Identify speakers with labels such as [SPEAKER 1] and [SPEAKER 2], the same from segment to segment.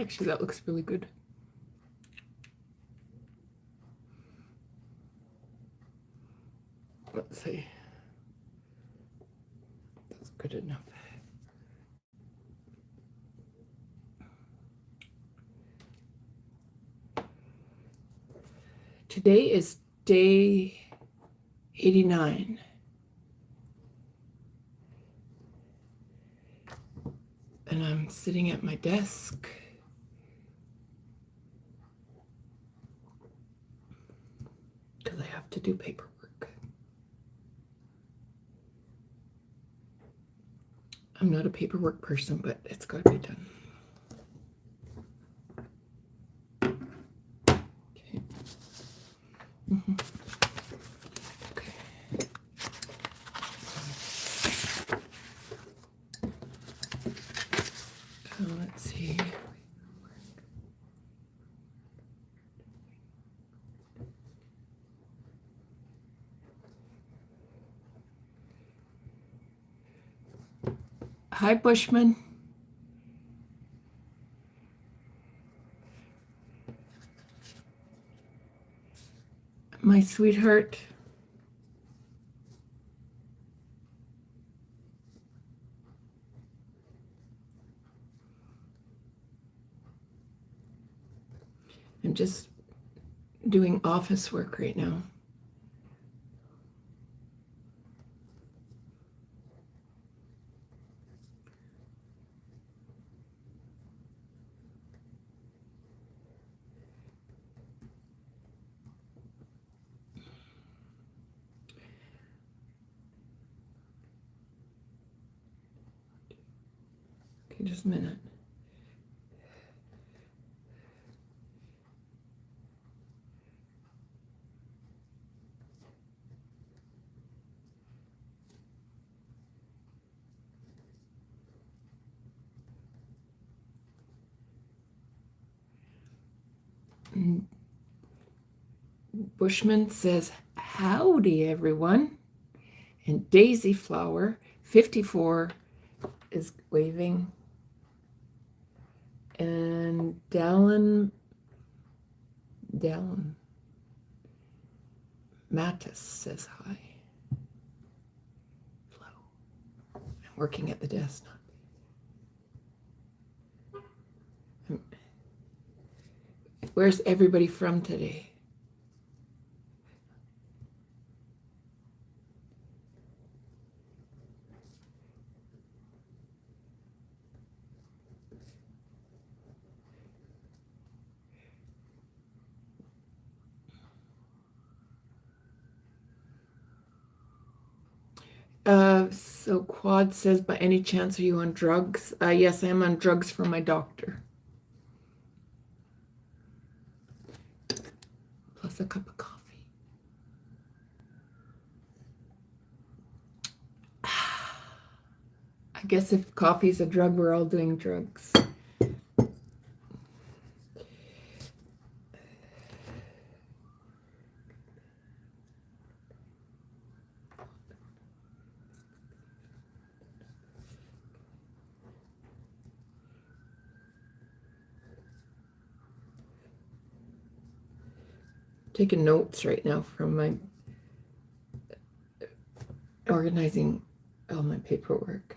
[SPEAKER 1] Actually, that looks really good. Let's see. That's good enough. Today is day 89. And I'm sitting at my desk. Because I have to do paperwork. I'm not a paperwork person, but it's got to be done. Okay. Okay. Let's see. Hi, Bushman. My sweetheart. I'm just doing office work right now. Okay, just a minute. Bushman says, howdy, everyone. And Daisy Flower, 54, is waving. And Dallin Mattis says hi. Hello. I'm working at the desk. Where's everybody from today? So Quad says, by any chance, are you on drugs? Yes, I am on drugs from my doctor. Plus a cup of coffee. I guess if coffee's a drug, we're all doing drugs. Taking notes right now from my organizing all my paperwork.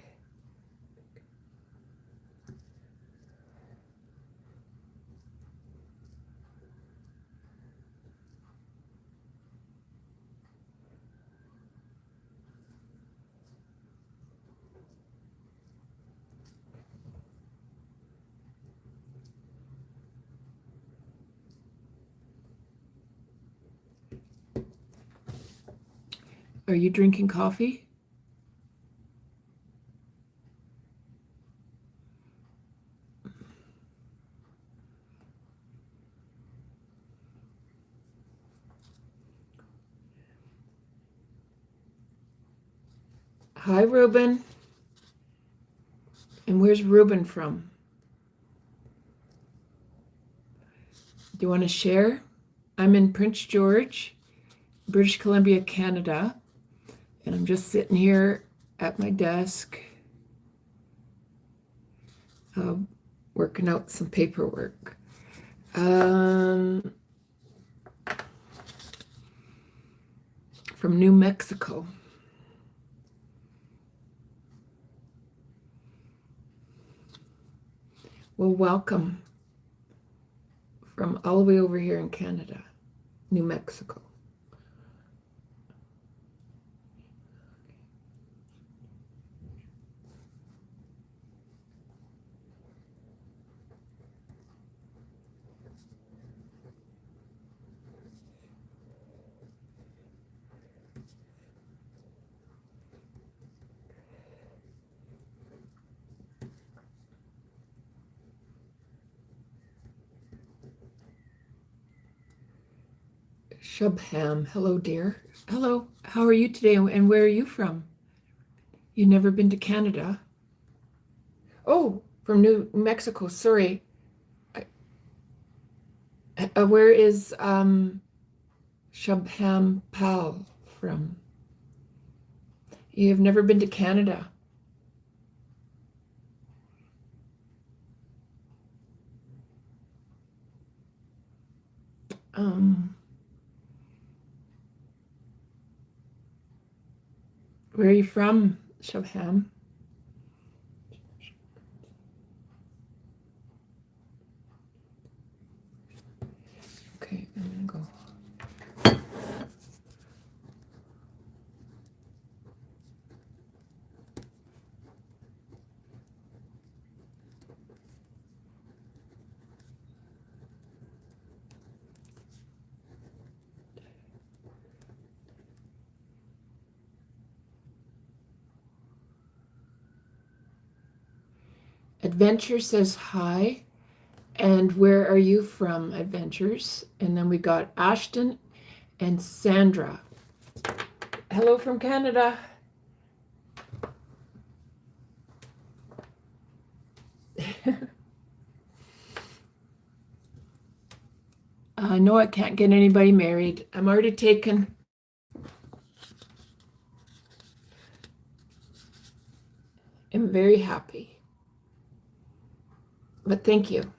[SPEAKER 1] Are you drinking coffee? Hi, Ruben. And where's Ruben from? Do you want to share? I'm in Prince George, British Columbia, Canada. And I'm just sitting here at my desk, working out some paperwork. From New Mexico. Well, welcome from all the way over here in Canada, New Mexico. Shubham, hello, dear. Hello, how are you today, and where are you from? You've never been to Canada? Oh, from New Mexico, sorry. Where is Shubham Pal from? You've never been to Canada? Where are you from, Shubham? Okay, I'm gonna go. Adventure says hi. And where are you from, Adventures? And then we got Ashton and Sandra. Hello from Canada. No, I can't get anybody married. I'm already taken. I'm very happy. But thank you.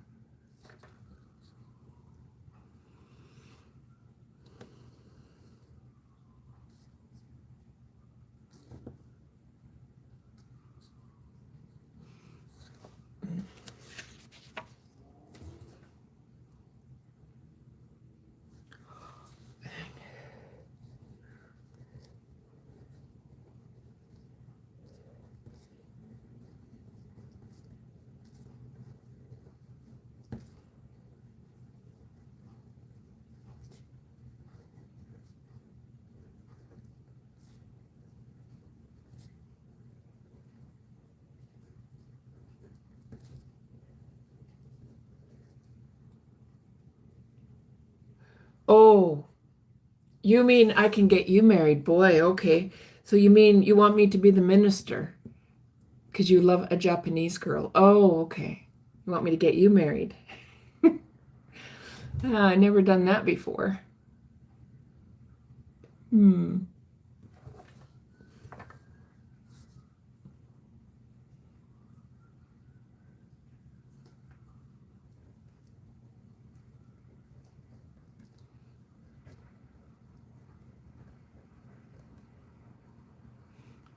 [SPEAKER 1] Oh, you mean I can get you married? Boy, okay. So you mean you want me to be the minister because you love a Japanese girl? Oh, okay. You want me to get you married? I never done that before. Hmm.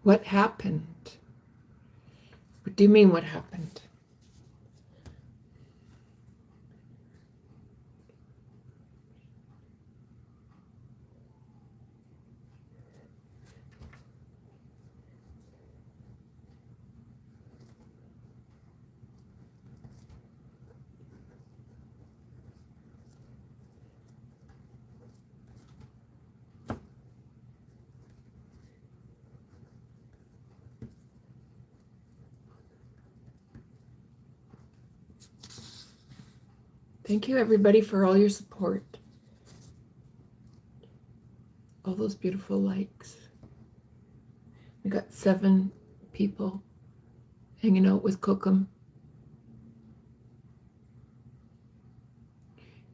[SPEAKER 1] What happened? What do you mean, what happened? Thank you, everybody, for all your support. All those beautiful likes. We got 7 people hanging out with Kokum.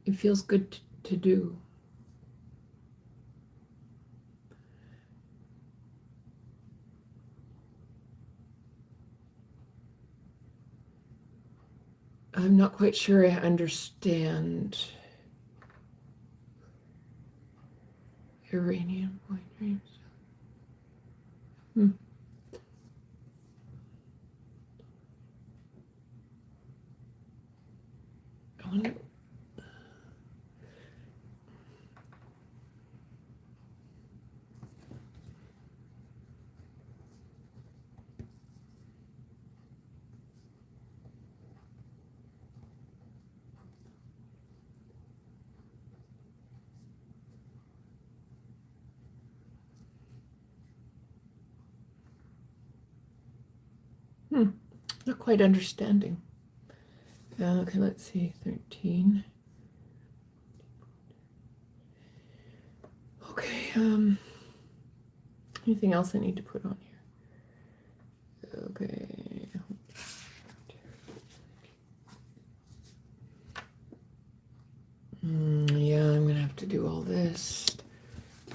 [SPEAKER 1] It feels good to do. I'm not quite sure I understand. Iranian boy dreams. Hmm. I wonder. Not quite understanding. Okay, let's see. 13. Okay. Anything else I need to put on here? Okay. Yeah, I'm gonna have to do all this.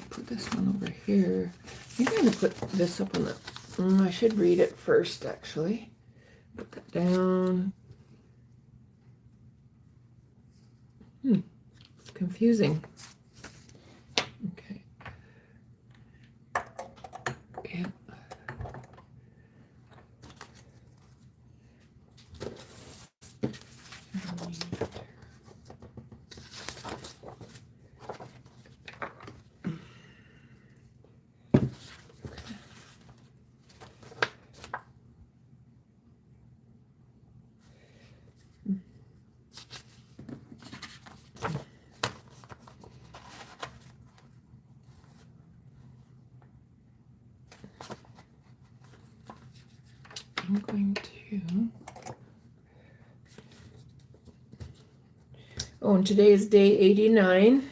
[SPEAKER 1] Put this one over here. I'm gonna put this up on the. I should read it first, actually. Put that down. It's confusing. Okay. Yeah. I'm going to. Oh, and today is day 89.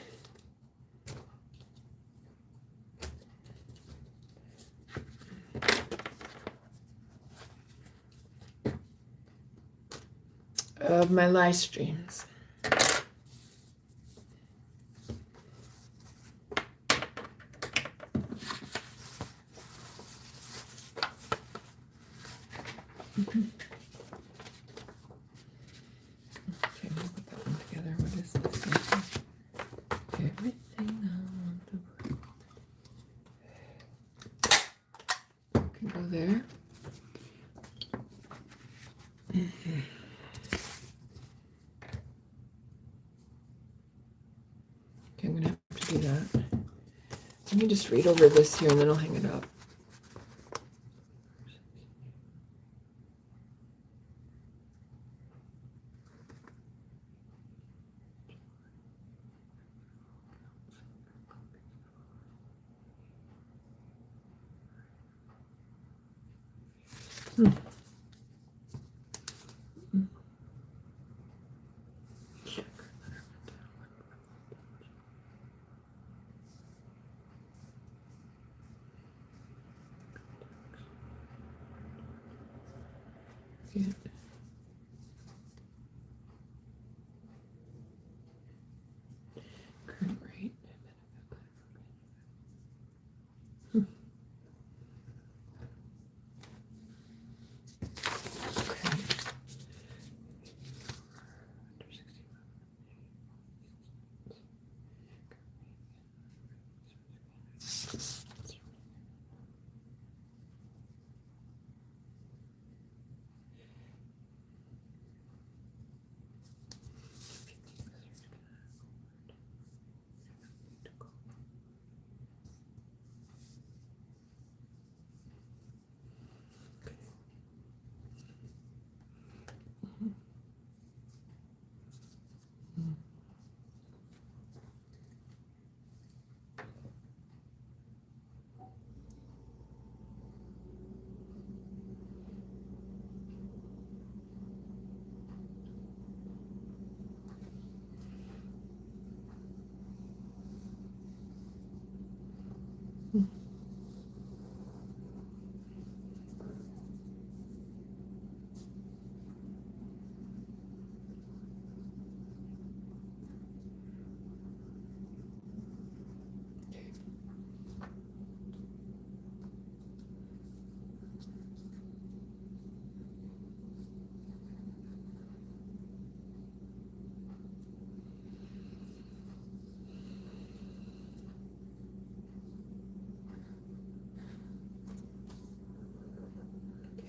[SPEAKER 1] Of my live streams. Okay, we'll put that one together. What is this one? Everything I want to can go there. Okay, I'm gonna have to do that. Let me just read over this here and then I'll hang it up. Yeah. Current rate. Okay.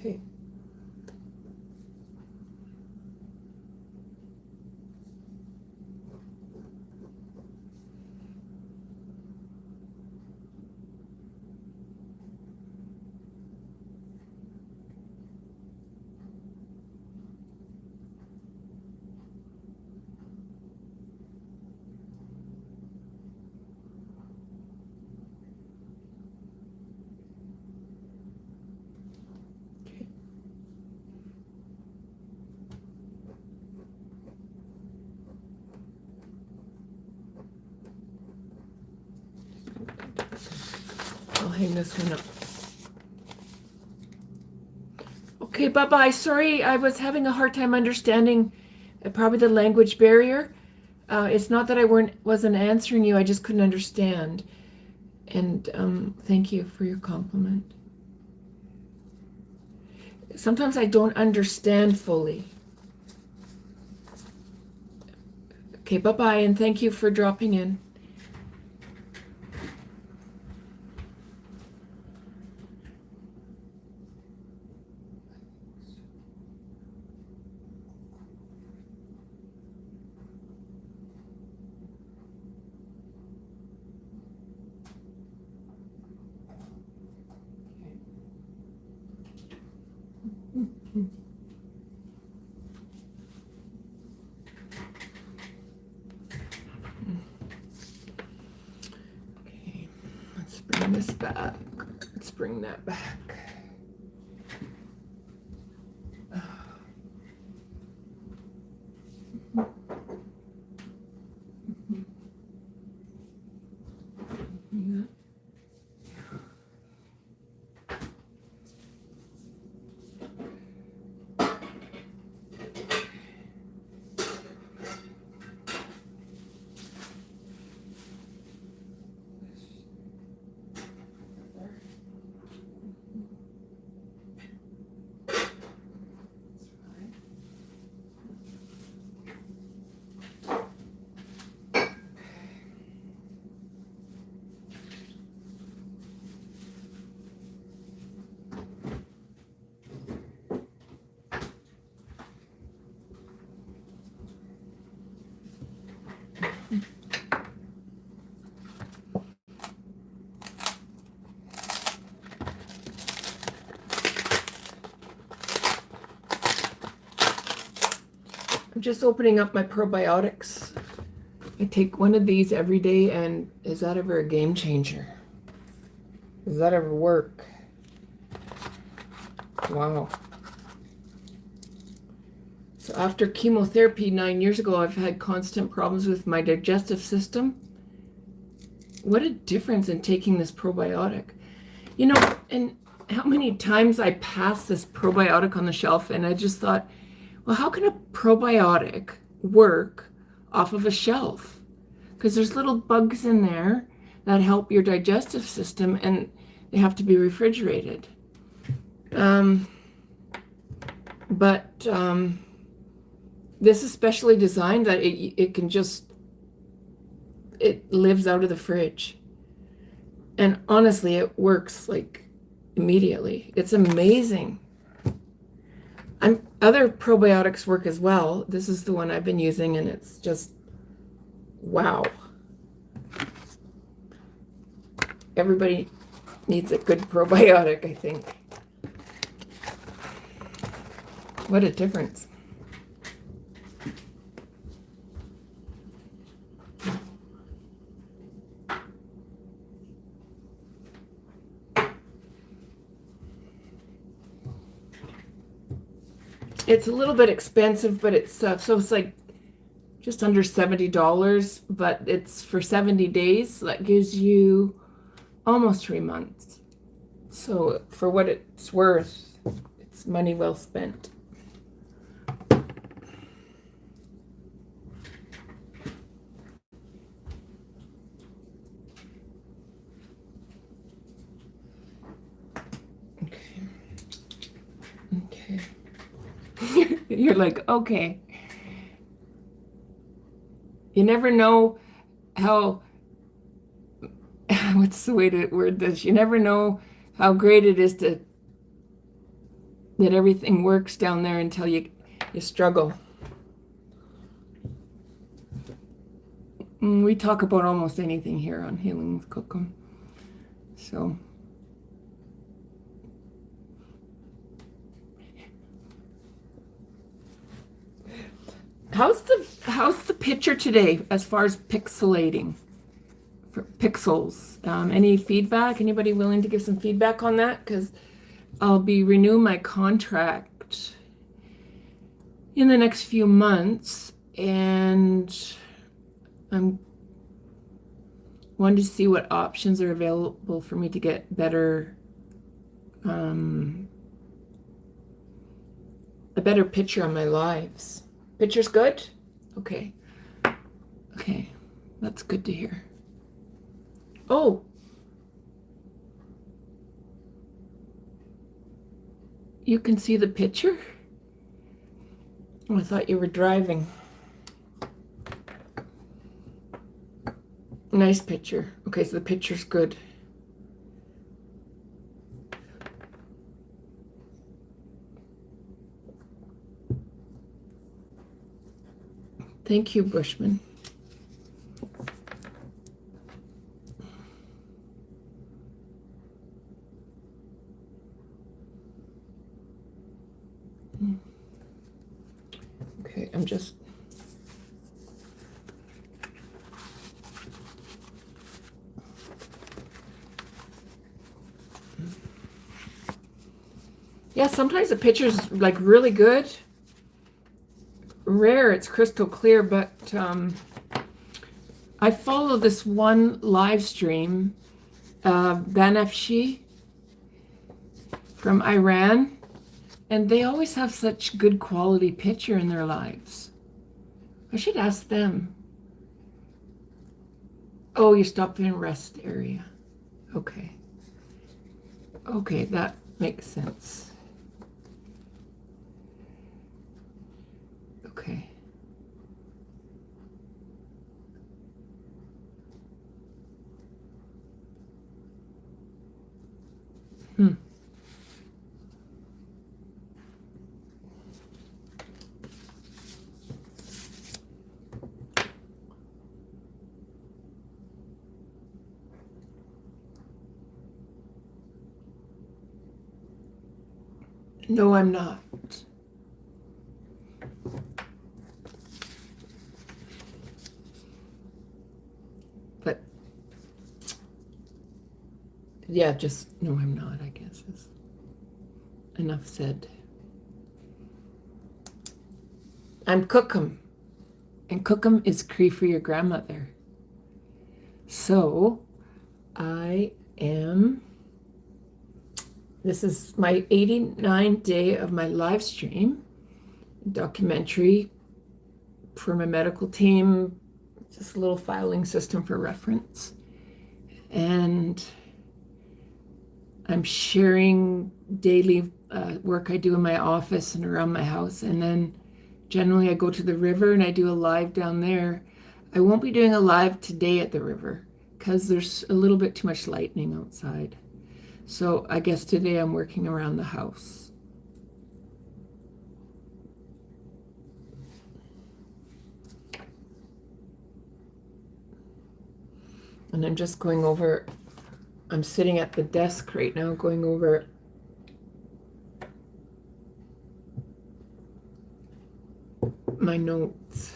[SPEAKER 1] Okay. I'll hang this one up. Okay, bye-bye. Sorry, I was having a hard time understanding probably the language barrier. It's not that I wasn't answering you, I just couldn't understand. And thank you for your compliment. Sometimes I don't understand fully. Okay, bye-bye, and thank you for dropping in. Okay, let's bring this back. Let's bring that back. I'm just opening up my probiotics. I take one of these every day, and is that ever a game changer? Does that ever work? Wow. So after chemotherapy 9 years ago, I've had constant problems with my digestive system. What a difference in taking this probiotic. You know, and how many times I passed this probiotic on the shelf, and I just thought, well, how can a probiotic work off of a shelf? Because there's little bugs in there that help your digestive system, and they have to be refrigerated. But this is specially designed that it can just, it lives out of the fridge. And honestly, it works like immediately. It's amazing. Other probiotics work as well. This is the one I've been using, and it's just, wow. Everybody needs a good probiotic, I think. What a difference. It's a little bit expensive, but it's so it's like just under $70, but it's for 70 days. That gives you almost 3 months. So for what it's worth, it's money well spent. Okay. You're like, okay. You never know how, what's the way to word this? You never know how great it is to that everything works down there until you struggle. We talk about almost anything here on Healing with Cookham. So how's the picture today as far as pixelating for pixels? Any feedback? Anybody willing to give some feedback on that? Because I'll be renewing my contract in the next few months, and I'm wanting to see what options are available for me to get better, a better picture on my lives. Picture's good? Okay. Okay. That's good to hear. Oh. You can see the picture? Oh, I thought you were driving. Nice picture. Okay, so the picture's good. Thank you, Bushman. Okay, I'm just... Yeah, sometimes the picture's like really good. Rare, it's crystal clear, but I follow this one live stream, Banafshi from Iran, and they always have such good quality picture in their lives. I should ask them. Oh, you stopped in rest area. Okay. Okay, that makes sense. Okay. No, I'm not. But yeah, just no, I'm not, I guess is enough said. I'm Cookham, and Cookham is Cree for your grandmother. So I am, this is my 89th day of my live stream documentary for my medical team, just a little filing system for reference. And I'm sharing daily work I do in my office and around my house. And then generally I go to the river and I do a live down there. I won't be doing a live today at the river because there's a little bit too much lightning outside. So I guess today I'm working around the house. And I'm just going over, I'm sitting at the desk right now going over my notes.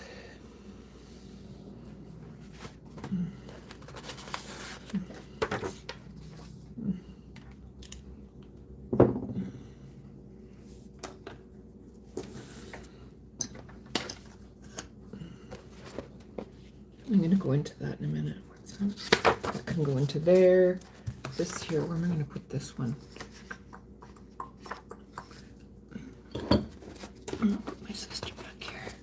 [SPEAKER 1] I'm going to go into that in a minute. What's that? That can go into there. This here, where am I going to put this one? I'll put my sister back here.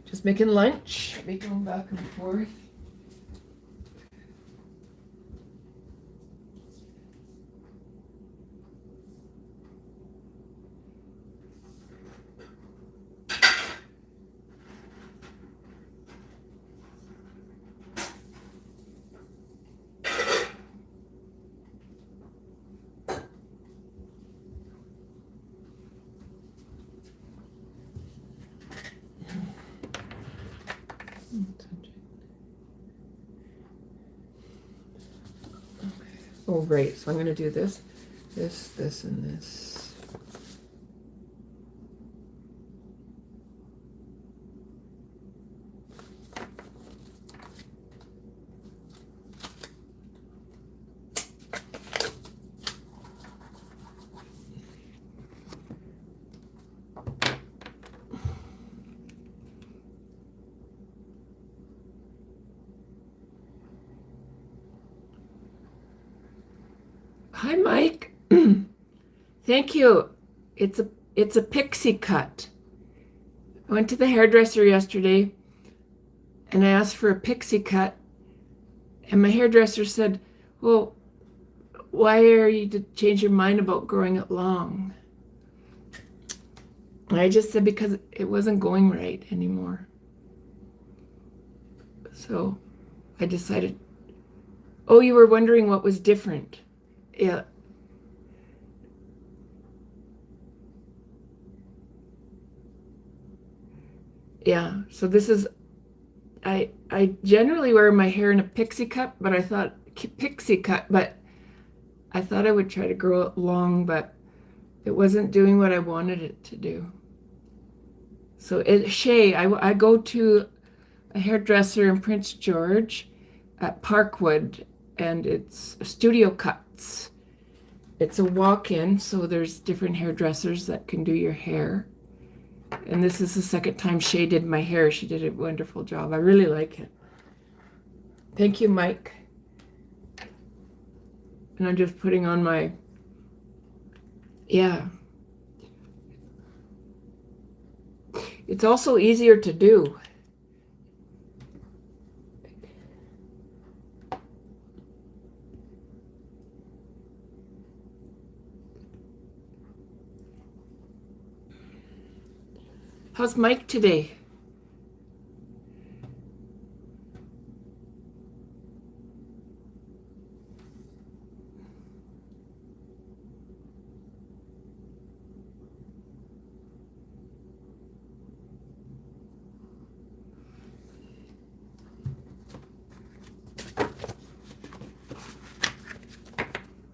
[SPEAKER 1] Just making lunch. I'll be going back and forth. Oh, right. So I'm going to do this, this, and this. Hi, Mike. Thank you. It's a pixie cut. I went to the hairdresser yesterday and I asked for a pixie cut, and my hairdresser said, "Well, why are you to change your mind about growing it long?" And I just said because it wasn't going right anymore. So I decided, oh, you were wondering what was different. Yeah. Yeah. So this is, I generally wear my hair in a pixie cut, but I thought pixie cut, but I thought I would try to grow it long, but it wasn't doing what I wanted it to do. So Shay, I go to a hairdresser in Prince George at Parkwood, and it's Studio Cuts. It's a walk-in, so there's different hairdressers that can do your hair. And this is the second time Shay did my hair. She did a wonderful job. I really like it. Thank you, Mike. And I'm just putting on my, yeah. It's also easier to do. How's Mike today?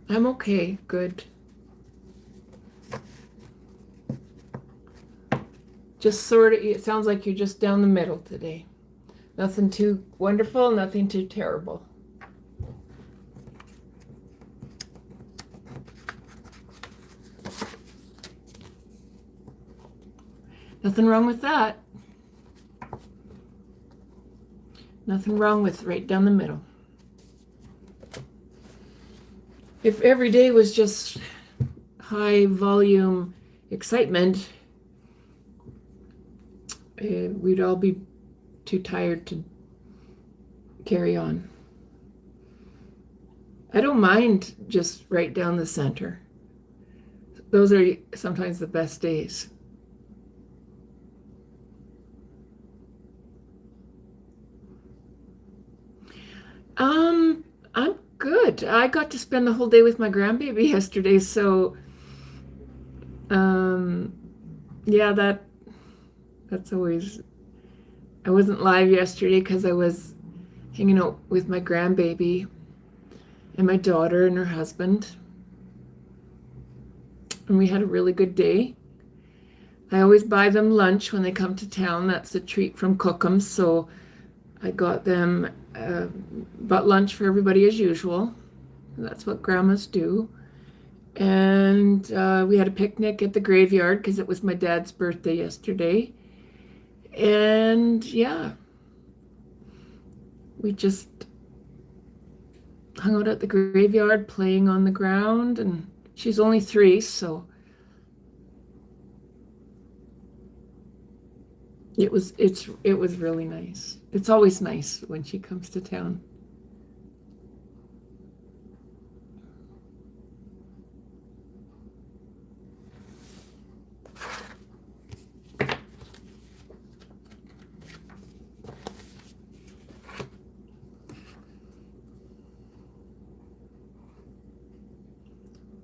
[SPEAKER 1] I'm okay, good. Just sort of, it sounds like you're just down the middle today. Nothing too wonderful, nothing too terrible. Nothing wrong with that. Nothing wrong with right down the middle. If every day was just high volume excitement, we'd all be too tired to carry on. I don't mind just right down the center. Those are sometimes the best days. I'm good. I got to spend the whole day with my grandbaby yesterday, so yeah, that's always. I wasn't live yesterday because I was hanging out with my grandbaby and my daughter and her husband, and we had a really good day. I always buy them lunch when they come to town. That's a treat from Cookums, so I got them bought lunch for everybody as usual. That's what grandmas do. And we had a picnic at the graveyard because it was my dad's birthday yesterday. And yeah, we just hung out at the graveyard playing on the ground. And she's only 3, so it was really nice. It's always nice when she comes to town.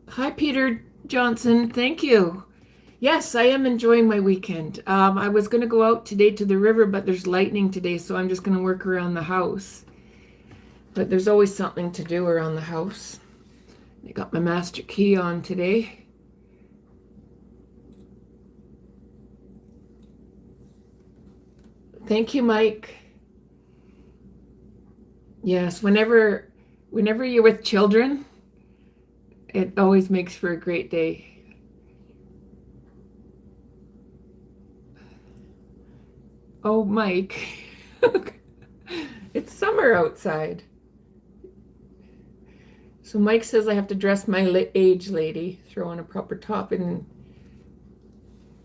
[SPEAKER 1] Hi, Peter Johnson. Thank you. Yes, I am enjoying my weekend. I was going to go out today to the river, but there's lightning today, so I'm just going to work around the house. But there's always something to do around the house. I got my master key on today. Thank you, Mike. Yes, whenever you're with children, it always makes for a great day. Oh, Mike. It's summer outside. So Mike says I have to dress my age lady, throw on a proper top. And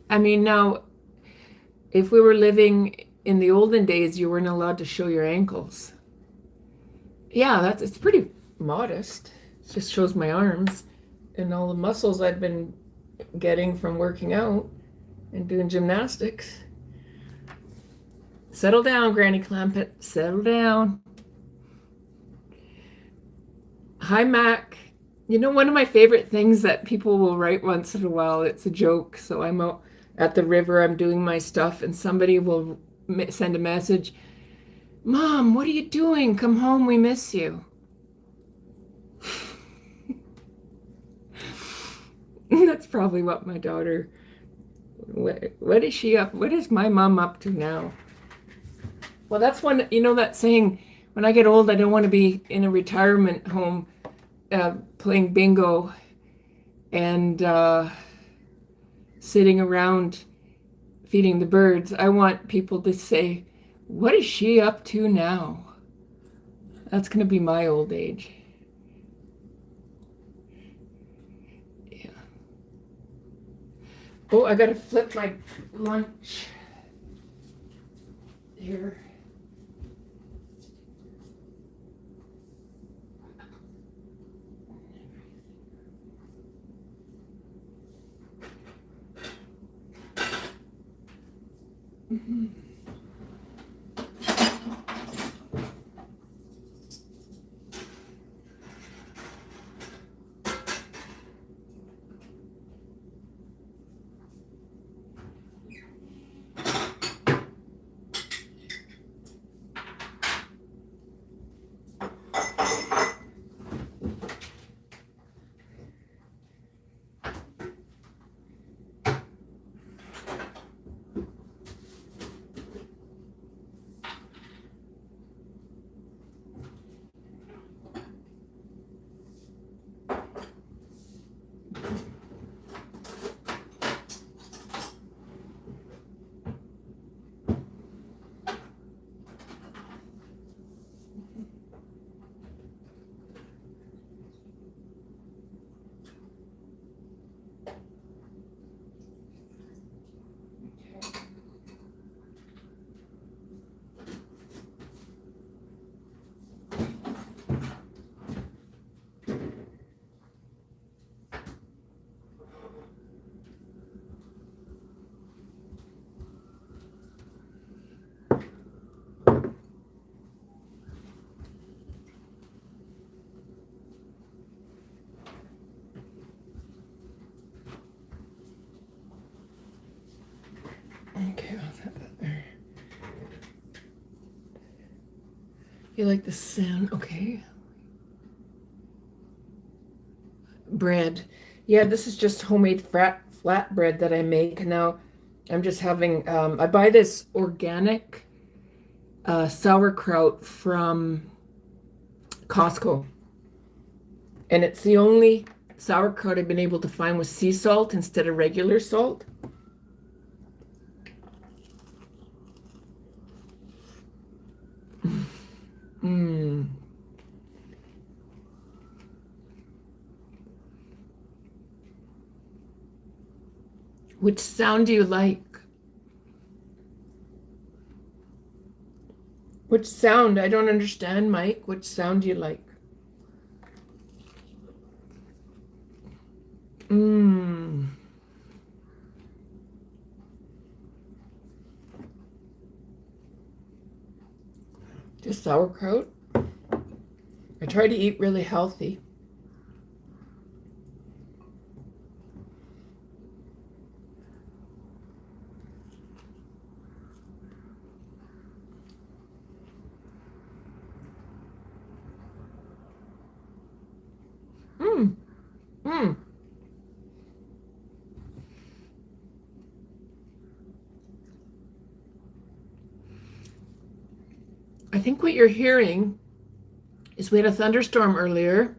[SPEAKER 1] I mean, now, if we were living in the olden days, you weren't allowed to show your ankles. Yeah, it's pretty modest. It just shows my arms and all the muscles I've been getting from working out and doing gymnastics. Settle down, Granny Clampett. Settle down. Hi, Mac. You know, one of my favorite things that people will write once in a while, it's a joke. So I'm out at the river, I'm doing my stuff, and somebody will send a message. Mom, what are you doing? Come home, we miss you. That's probably what my daughter, what is she up? What is my mom up to now? Well, that's one, you know, that saying, when I get old, I don't want to be in a retirement home playing bingo and sitting around feeding the birds. I want people to say, what is she up to now? That's going to be my old age. Yeah. Oh, I got to flip my lunch here. Mm-hmm. Okay, I'll set that there. You like the sound? Okay. Bread. Yeah, this is just homemade flat bread that I make. Now, I'm just having, I buy this organic sauerkraut from Costco. And it's the only sauerkraut I've been able to find with sea salt instead of regular salt. Mmm. Which sound do you like? Which sound? I don't understand, Mike. Which sound do you like? Mmm. Just sauerkraut. I try to eat really healthy. Mmm. I think what you're hearing is we had a thunderstorm earlier.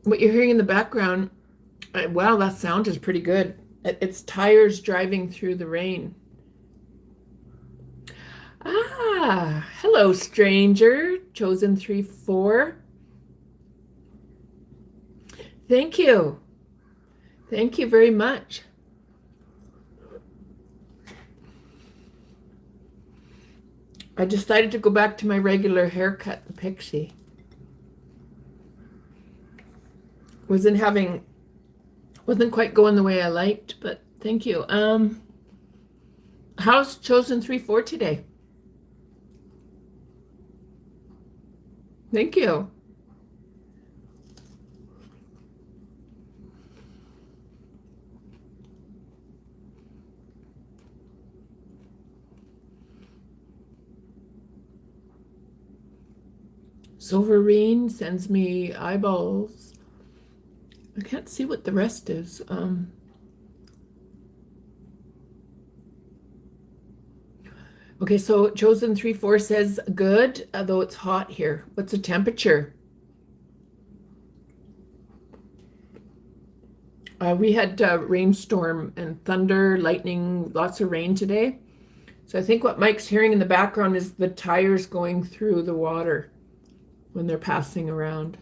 [SPEAKER 1] What you're hearing in the background, wow, that sound is pretty good. It's tires driving through the rain. Ah, hello, stranger. Chosen 3-4. Thank you. Thank you very much. I decided to go back to my regular haircut, the pixie. Wasn't quite going the way I liked, but thank you. How's Chosen 3-4 today? Thank you. Silverine sends me eyeballs. I can't see what the rest is. Okay, so Chosen 3-4 says good, although it's hot here. What's the temperature? We had rainstorm and thunder, lightning, lots of rain today. So I think what Mike's hearing in the background is the tires going through the water when they're passing around.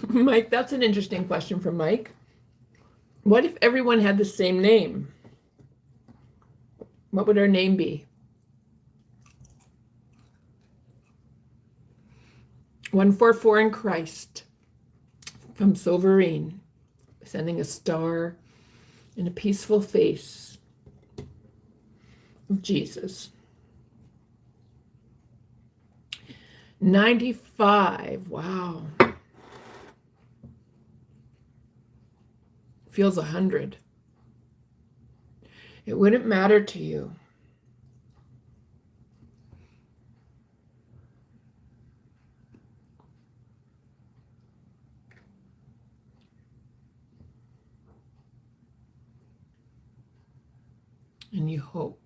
[SPEAKER 1] Mike, that's an interesting question from Mike. What if everyone had the same name? What would our name be? 144 in Christ from Silverine, sending a star and a peaceful face of Jesus. 95. Wow. Feels 100. It wouldn't matter to you. And you hope.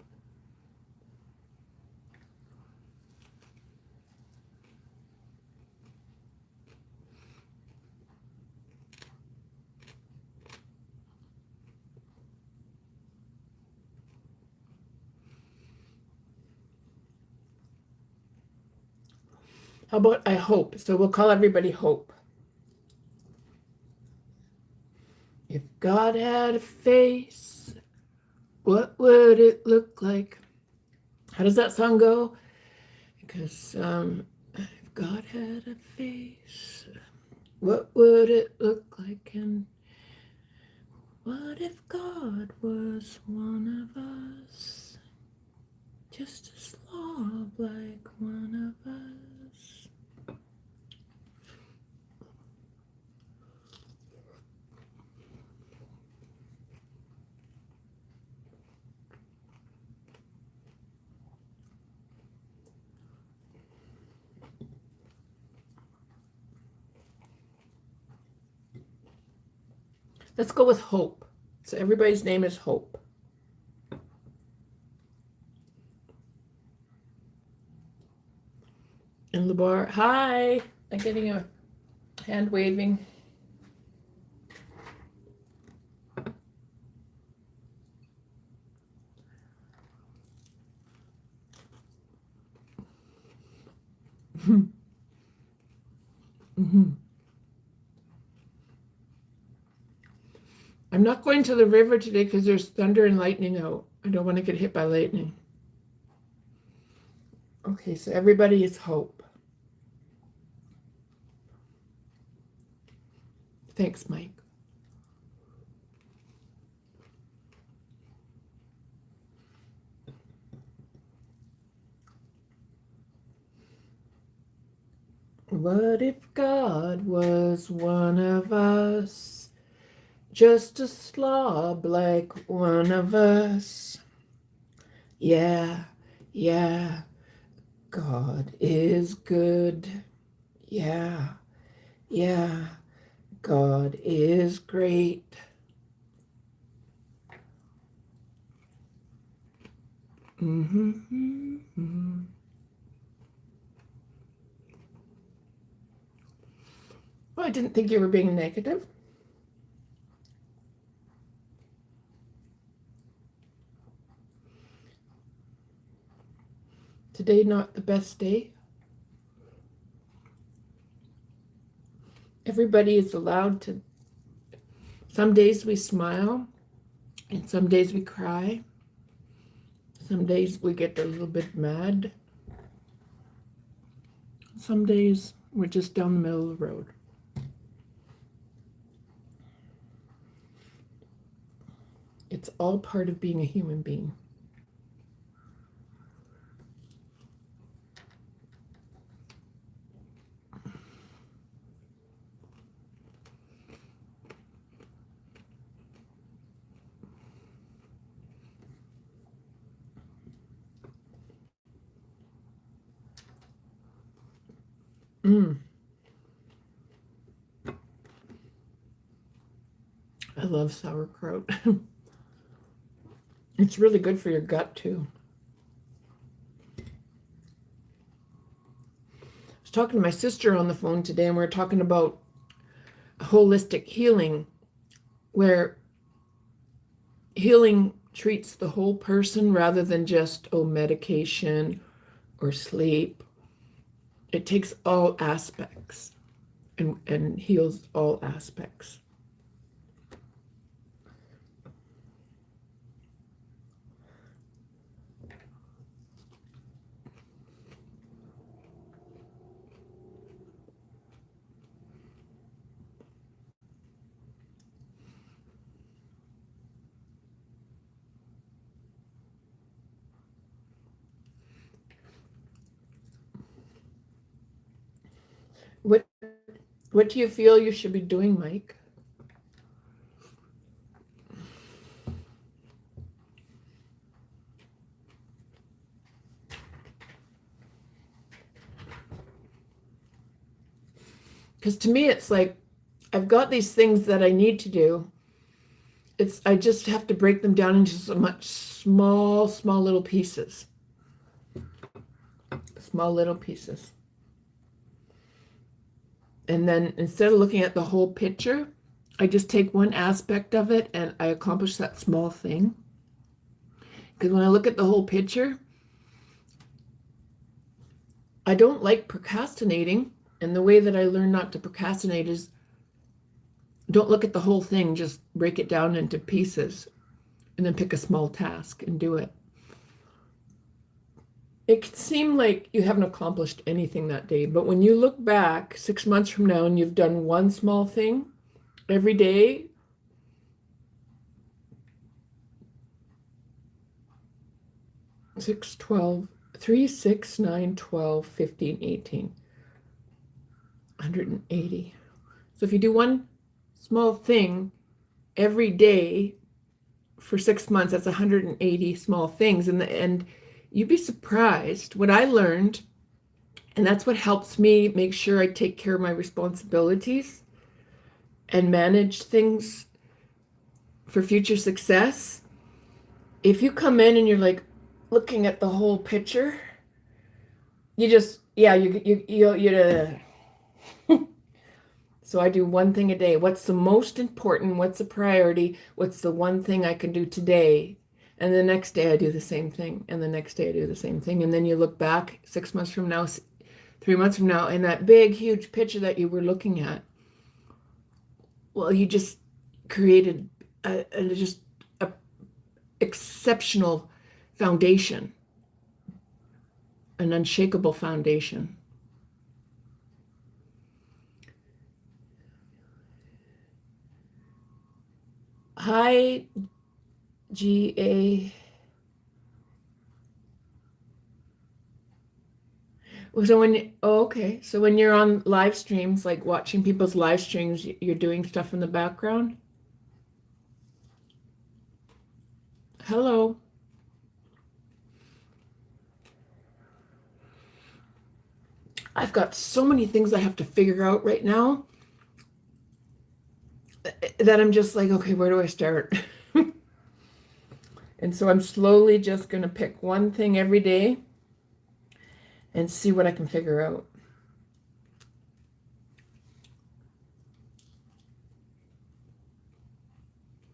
[SPEAKER 1] How about I hope? So we'll call everybody Hope. If God had a face, what would it look like? How does that song go? Because if God had a face, what would it look like? And what if God was one of us? Just a slob like one of us. Let's go with Hope. So everybody's name is Hope. And Labar, hi. I'm getting a hand waving. Mm-hmm. I'm not going to the river today because there's thunder and lightning out. I don't want to get hit by lightning. Okay, so everybody is Hope. Thanks, Mike. What if God was one of us? Just a slob like one of us. Yeah, God is good. Yeah. Yeah. God is great. Mm-hmm. Well, I didn't think you were being negative. Today, not the best day. Everybody is allowed to. Some days we smile, and some days we cry. Some days we get a little bit mad. Some days we're just down the middle of the road. It's all part of being a human being. Mm, I love sauerkraut. It's really good for your gut too. I was talking to my sister on the phone today, and we were talking about holistic healing, where healing treats the whole person rather than just, oh, medication or sleep. It takes all aspects and heals all aspects. What what do you feel you should be doing, Mike? Because to me, it's like I've got these things that I need to do. It's I just have to break them down into so much small little pieces. Small little pieces. And then instead of looking at the whole picture, I just take one aspect of it and I accomplish that small thing. Because when I look at the whole picture, I don't like procrastinating. And the way that I learn not to procrastinate is don't look at the whole thing, just break it down into pieces and then pick a small task and do it. It can seem like you haven't accomplished anything that day, but when you look back 6 months from now and you've done one small thing every day, 6, 12, 3, 6, 9, 12, 15, 18, 180. So if you do one small thing every day for 6 months, that's 180 small things. And you'd be surprised what I learned. And that's what helps me make sure I take care of my responsibilities and manage things for future success. If you come in and you're like looking at the whole picture, you just, yeah, so I do one thing a day. What's the most important? What's the priority? What's the one thing I can do today? And the next day I do the same thing. And the next day I do the same thing. And then you look back 6 months from now, 3 months from now, and that big, huge picture that you were looking at, well, you just created just a exceptional foundation, an unshakable foundation. Hi, GA. So okay. So when you're on live streams, like watching people's live streams, you're doing stuff in the background. Hello. I've got so many things I have to figure out right now that I'm just like, okay, where do I start? And so I'm slowly just going to pick one thing every day and see what I can figure out.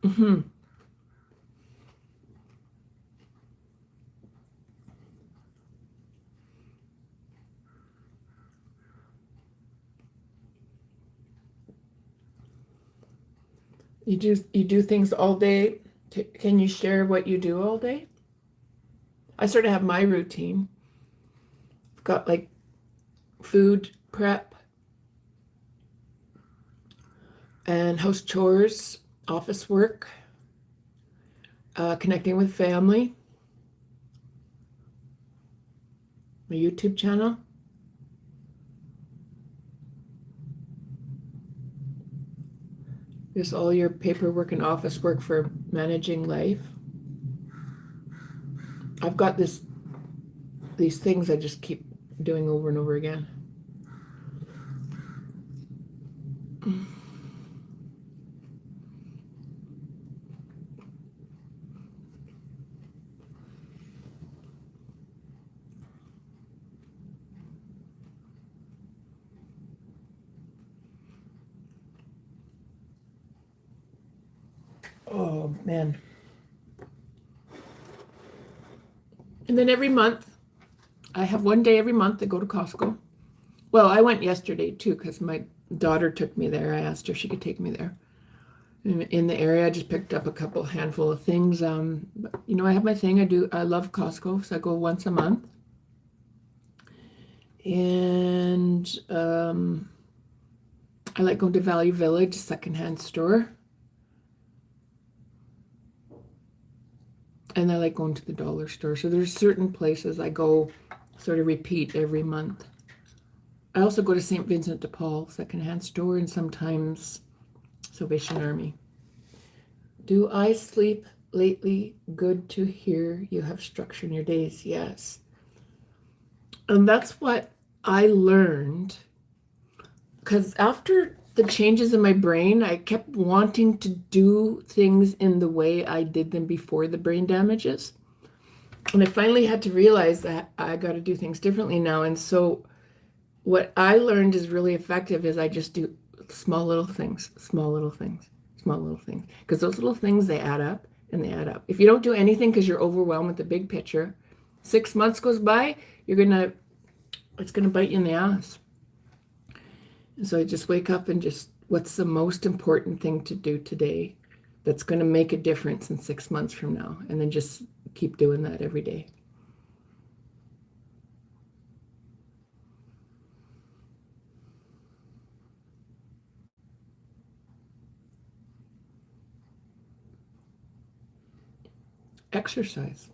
[SPEAKER 1] Mm-hmm. You do things all day. Can you share what you do all day? I sort of have my routine. I've got like food prep and house chores, office work, connecting with family, my YouTube channel. There's all your paperwork and office work for managing life. I've got these things I just keep doing over and over again. Oh man. And then every month, I have one day every month to go to Costco. Well, I went yesterday too because my daughter took me there. I asked her if she could take me there. In the area, I just picked up a couple handful of things. I have my thing. I love Costco, so I go once a month. And I like going to Value Village, secondhand store. And I like going to the dollar store. So there's certain places I go sort of repeat every month. I also go to St. Vincent de Paul secondhand store and sometimes Salvation Army. Do I sleep lately? Good to hear you have structure in your days. Yes. And that's what I learned because after the changes in my brain, I kept wanting to do things in the way I did them before the brain damages. And I finally had to realize that I got to do things differently now. And so what I learned is really effective is I just do small little things, small little things, small little things. Because those little things, they add up and they add up. If you don't do anything because you're overwhelmed with the big picture, 6 months goes by, it's gonna bite you in the ass. And so I just wake up and just, what's the most important thing to do today that's going to make a difference in 6 months from now? And then just keep doing that every day. Exercise.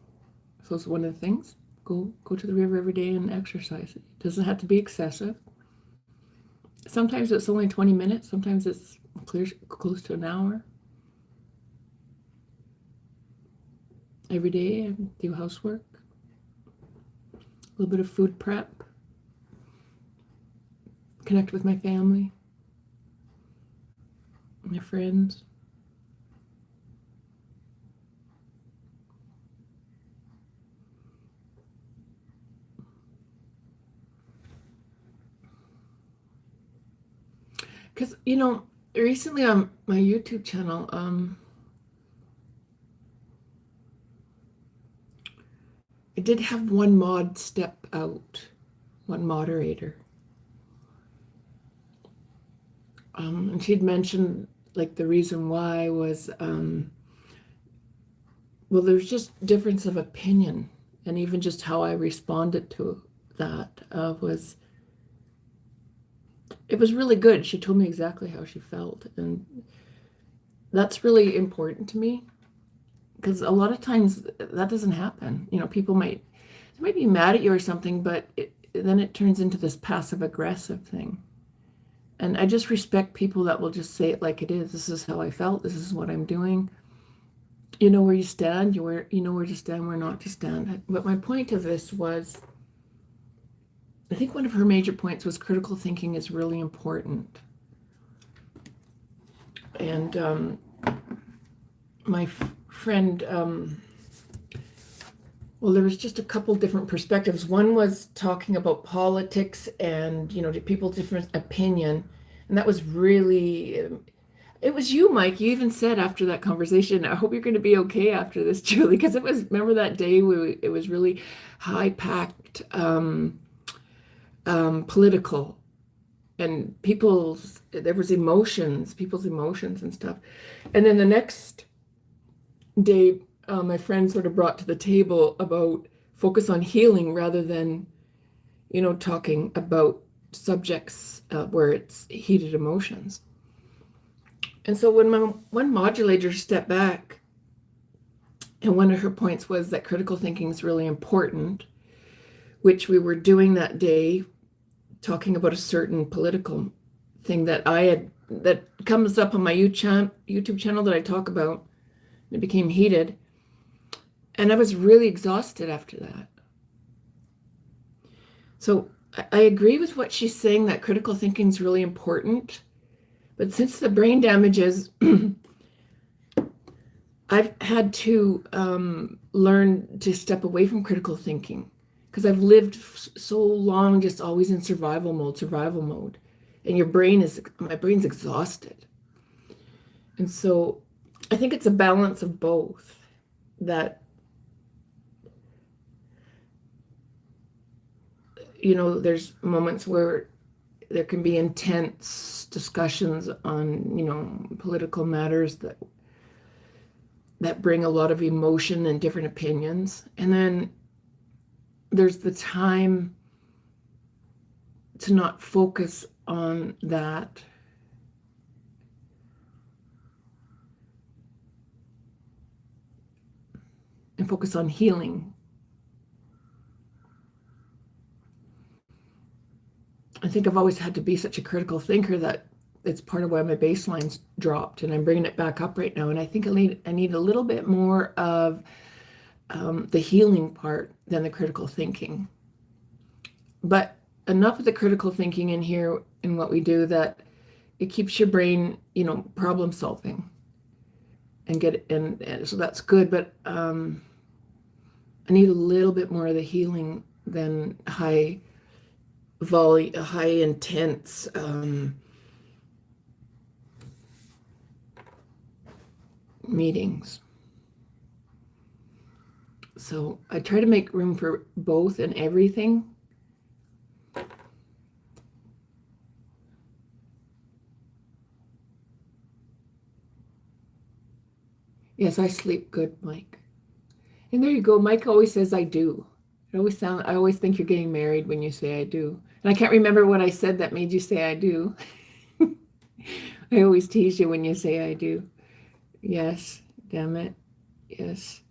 [SPEAKER 1] So it's one of the things. Go to the river every day and exercise. It doesn't have to be excessive. Sometimes it's only 20 minutes. Sometimes it's close to an hour. Every day I do housework. A little bit of food prep. Connect with my family. My friends. Because, recently on my YouTube channel, I did have one mod step out, one moderator. And she'd mentioned, like, the reason why was, well, there's just difference of opinion. And even just how I responded to that it was really good. She told me exactly how she felt. And that's really important to me because a lot of times that doesn't happen. People might be mad at you or something, but then it turns into this passive aggressive thing. And I just respect people that will just say it like it is. This is how I felt. This is what I'm doing. You know where you stand. You know where to stand, where not to stand. But my point of this was, I think one of her major points was critical thinking is really important. And my friend, well, there was just a couple different perspectives. One was talking about politics and, people's different opinion. And that was really, it was you, Mike. You even said after that conversation, I hope you're going to be okay after this, Julie, because remember that day it was really high packed, political, and there was people's emotions and stuff. And then the next day, my friend sort of brought to the table about focus on healing rather than, talking about subjects where it's heated emotions. And so when one modulator stepped back, and one of her points was that critical thinking is really important, which we were doing that day, talking about a certain political thing that comes up on my YouTube channel that I talk about. It became heated. And I was really exhausted after that. So I agree with what she's saying, that critical thinking is really important. But since the brain damages, I've had to learn to step away from critical thinking because I've lived so long just always in survival mode. And my brain's exhausted. And so I think it's a balance of both, that there's moments where there can be intense discussions on, political matters that bring a lot of emotion and different opinions. And then there's the time to not focus on that. And focus on healing. I think I've always had to be such a critical thinker that it's part of why my baseline's dropped, and I'm bringing it back up right now. And I think I need a little bit more of the healing part than the critical thinking. But enough of the critical thinking in here in what we do that it keeps your brain, problem solving, and so that's good. But I need a little bit more of the healing than high intense meetings. So I try to make room for both and everything. Yes, I sleep good, Mike. And there you go. Mike always says I do. I always think you're getting married when you say I do. And I can't remember what I said that made you say I do. I always tease you when you say I do. Yes, damn it. Yes.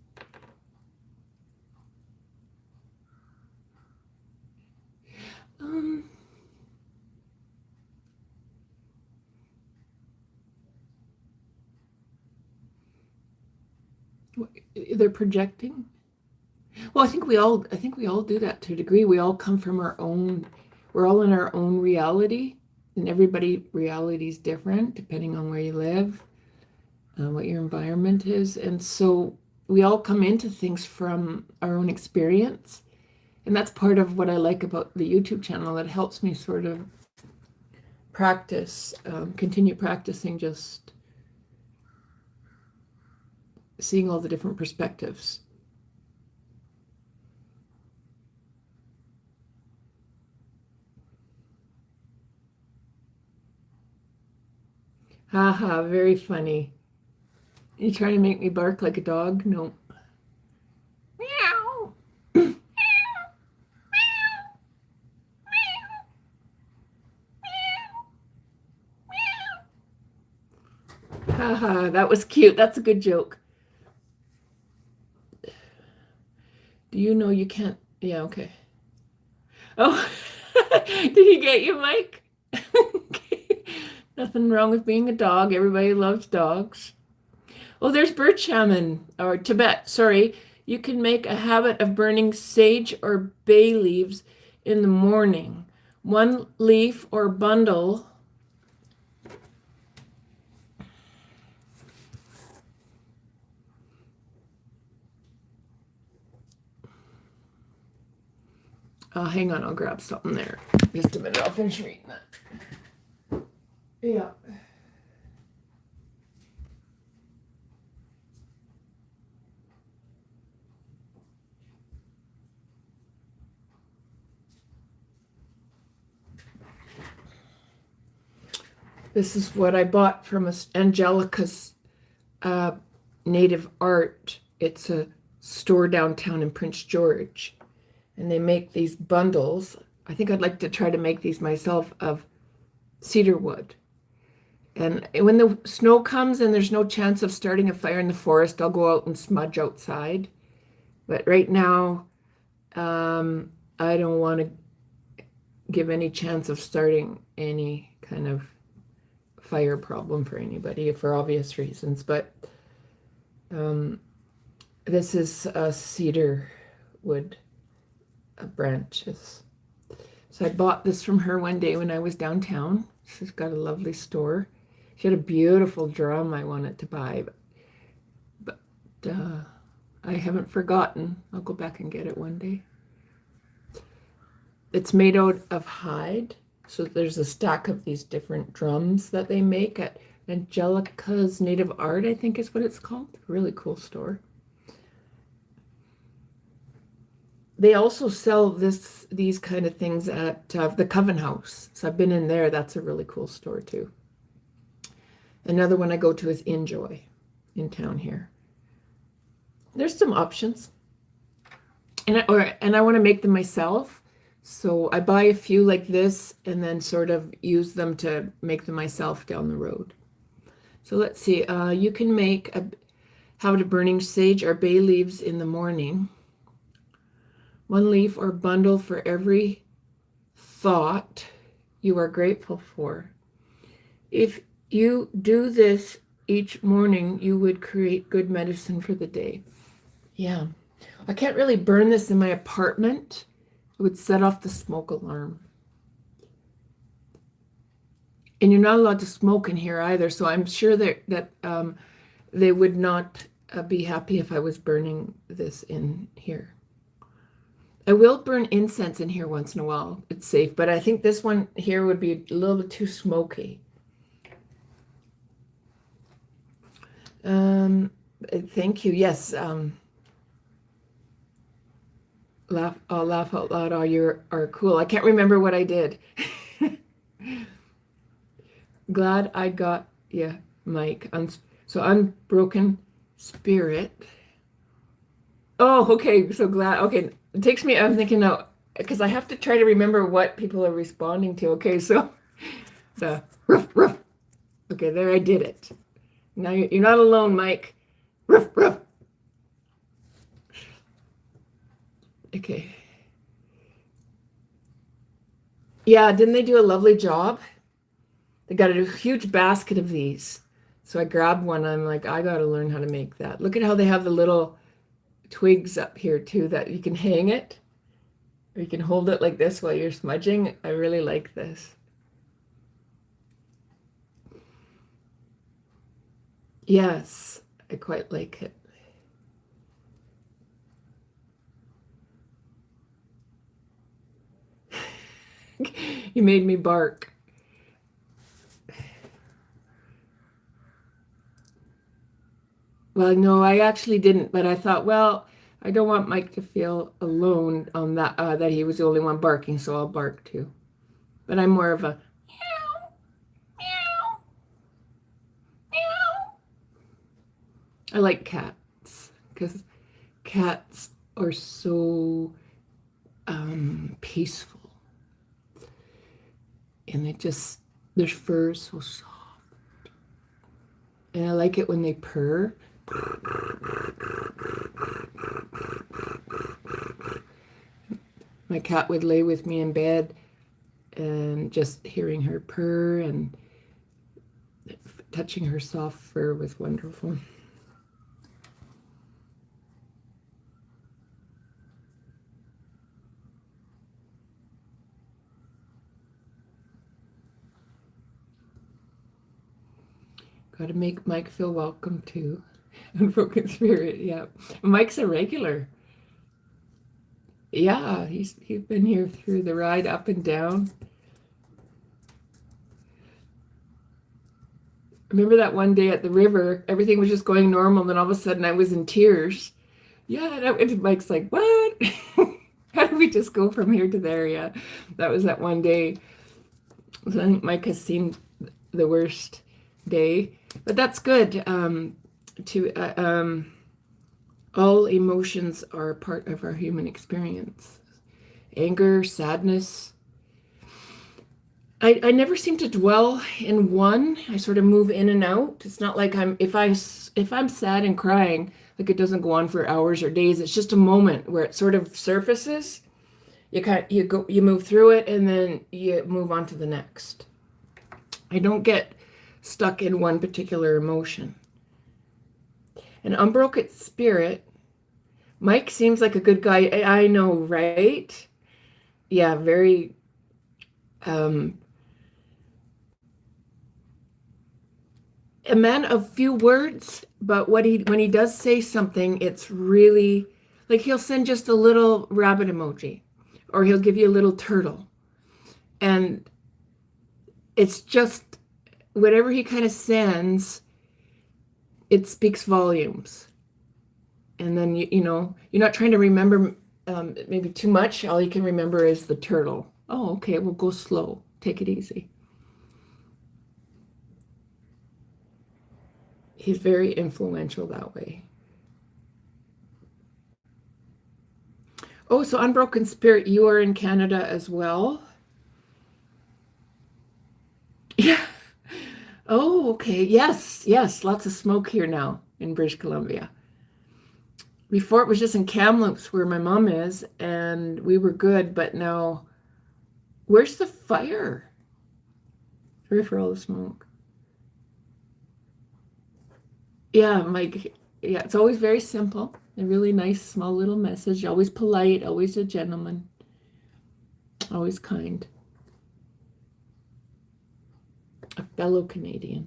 [SPEAKER 1] They're projecting. Well, I think we all do that to a degree. We all come from we're all in our own reality, and everybody reality is different depending on where you live, what your environment is. And so we all come into things from our own experience. And that's part of what I like about the YouTube channel. That helps me sort of continue practicing, just seeing all the different perspectives. Haha, very funny. You trying to make me bark like a dog? No. Meow. Haha, that was cute. That's a good joke. Do you know you can't? Yeah, okay. Oh, did he get you, Mike? Okay. Nothing wrong with being a dog. Everybody loves dogs. Oh, there's birch shaman, or Tibet. Sorry. You can make a habit of burning sage or bay leaves in the morning. One leaf or bundle hang on, I'll grab something there. Just a minute, I'll finish reading that. Yeah. This is what I bought from Angelica's Native Art. It's a store downtown in Prince George. And they make these bundles. I think I'd like to try to make these myself of cedar wood. And when the snow comes and there's no chance of starting a fire in the forest, I'll go out and smudge outside. But right now, I don't want to give any chance of starting any kind of fire problem for anybody for obvious reasons. But this is cedar wood branches. So I bought this from her one day when I was downtown. She's got a lovely store. She had a beautiful drum I wanted to buy, but I haven't forgotten. I'll go back and get it one day. It's made out of hide. So there's a stack of these different drums that they make at Angelica's Native Art, I think is what it's called. Really cool store. They also sell these kind of things at the Coven House. So I've been in there. That's a really cool store too. Another one I go to is Enjoy in town here. There's some options. And I want to make them myself. So I buy a few like this and then sort of use them to make them myself down the road. So let's see. You can make have a burning sage or bay leaves in the morning. One leaf or bundle for every thought you are grateful for. If you do this each morning, you would create good medicine for the day. Yeah. I can't really burn this in my apartment. It would set off the smoke alarm. And you're not allowed to smoke in here either, so I'm sure that they would not be happy if I was burning this in here. I will burn incense in here once in a while. It's safe, but I think this one here would be a little bit too smoky. Thank you. Yes. Laugh out loud. Oh, you are cool. I can't remember what I did. Glad I got you, Mike. So unbroken spirit. Oh, okay. So glad. Okay. It takes me, I'm thinking now, because I have to try to remember what people are responding to. Okay, so the ruff, ruff. Okay, there I did it. Now you're not alone, Mike. Ruff, ruff. Okay. Yeah, didn't they do a lovely job? They got a huge basket of these. So I grabbed one. I'm like, I got to learn how to make that. Look at how they have the little twigs up here too that you can hang it. Or you can hold it like this while you're smudging. I really like this. Yes, I quite like it. You made me bark. Well, no, I actually didn't, but I thought, well, I don't want Mike to feel alone on that he was the only one barking, so I'll bark too. But I'm more of a meow, meow, meow. I like cats because cats are so peaceful. And their fur is so soft. And I like it when they purr. My cat would lay with me in bed and just hearing her purr and touching her soft fur was wonderful. Got to make Mike feel welcome too. Unbroken spirit, yeah. Mike's a regular. Yeah, he's been here through the ride up and down. Remember that one day at the river, everything was just going normal, and then all of a sudden I was in tears. Yeah, and Mike's like, what? How did we just go from here to there? Yeah, that was that one day. So I think Mike has seen the worst day, but that's good. All emotions are part of our human experience. Anger, sadness. I never seem to dwell in one. I sort of move in and out. It's not like if I'm sad and crying, like it doesn't go on for hours or days. It's just a moment where it sort of surfaces. You move through it and then you move on to the next. I don't get stuck in one particular emotion. An unbroken spirit. Mike seems like a good guy. I know, right? Yeah, very a man of few words, but when he does say something, it's really like he'll send just a little rabbit emoji, or he'll give you a little turtle, and it's just whatever he kind of sends, it speaks volumes. And then you're not trying to remember maybe too much. All you can remember is the turtle. Oh, okay, we'll go slow. Take it easy. He's very influential that way. Oh, so Unbroken Spirit, you are in Canada as well? Yeah. Oh, okay. Yes, yes. Lots of smoke here now in British Columbia. Before it was just in Kamloops where my mom is, and we were good, but now, where's the fire? Sorry for all the smoke. Yeah, Mike. Yeah, it's always very simple. A really nice, small little message. Always polite, always a gentleman, always kind. A fellow Canadian.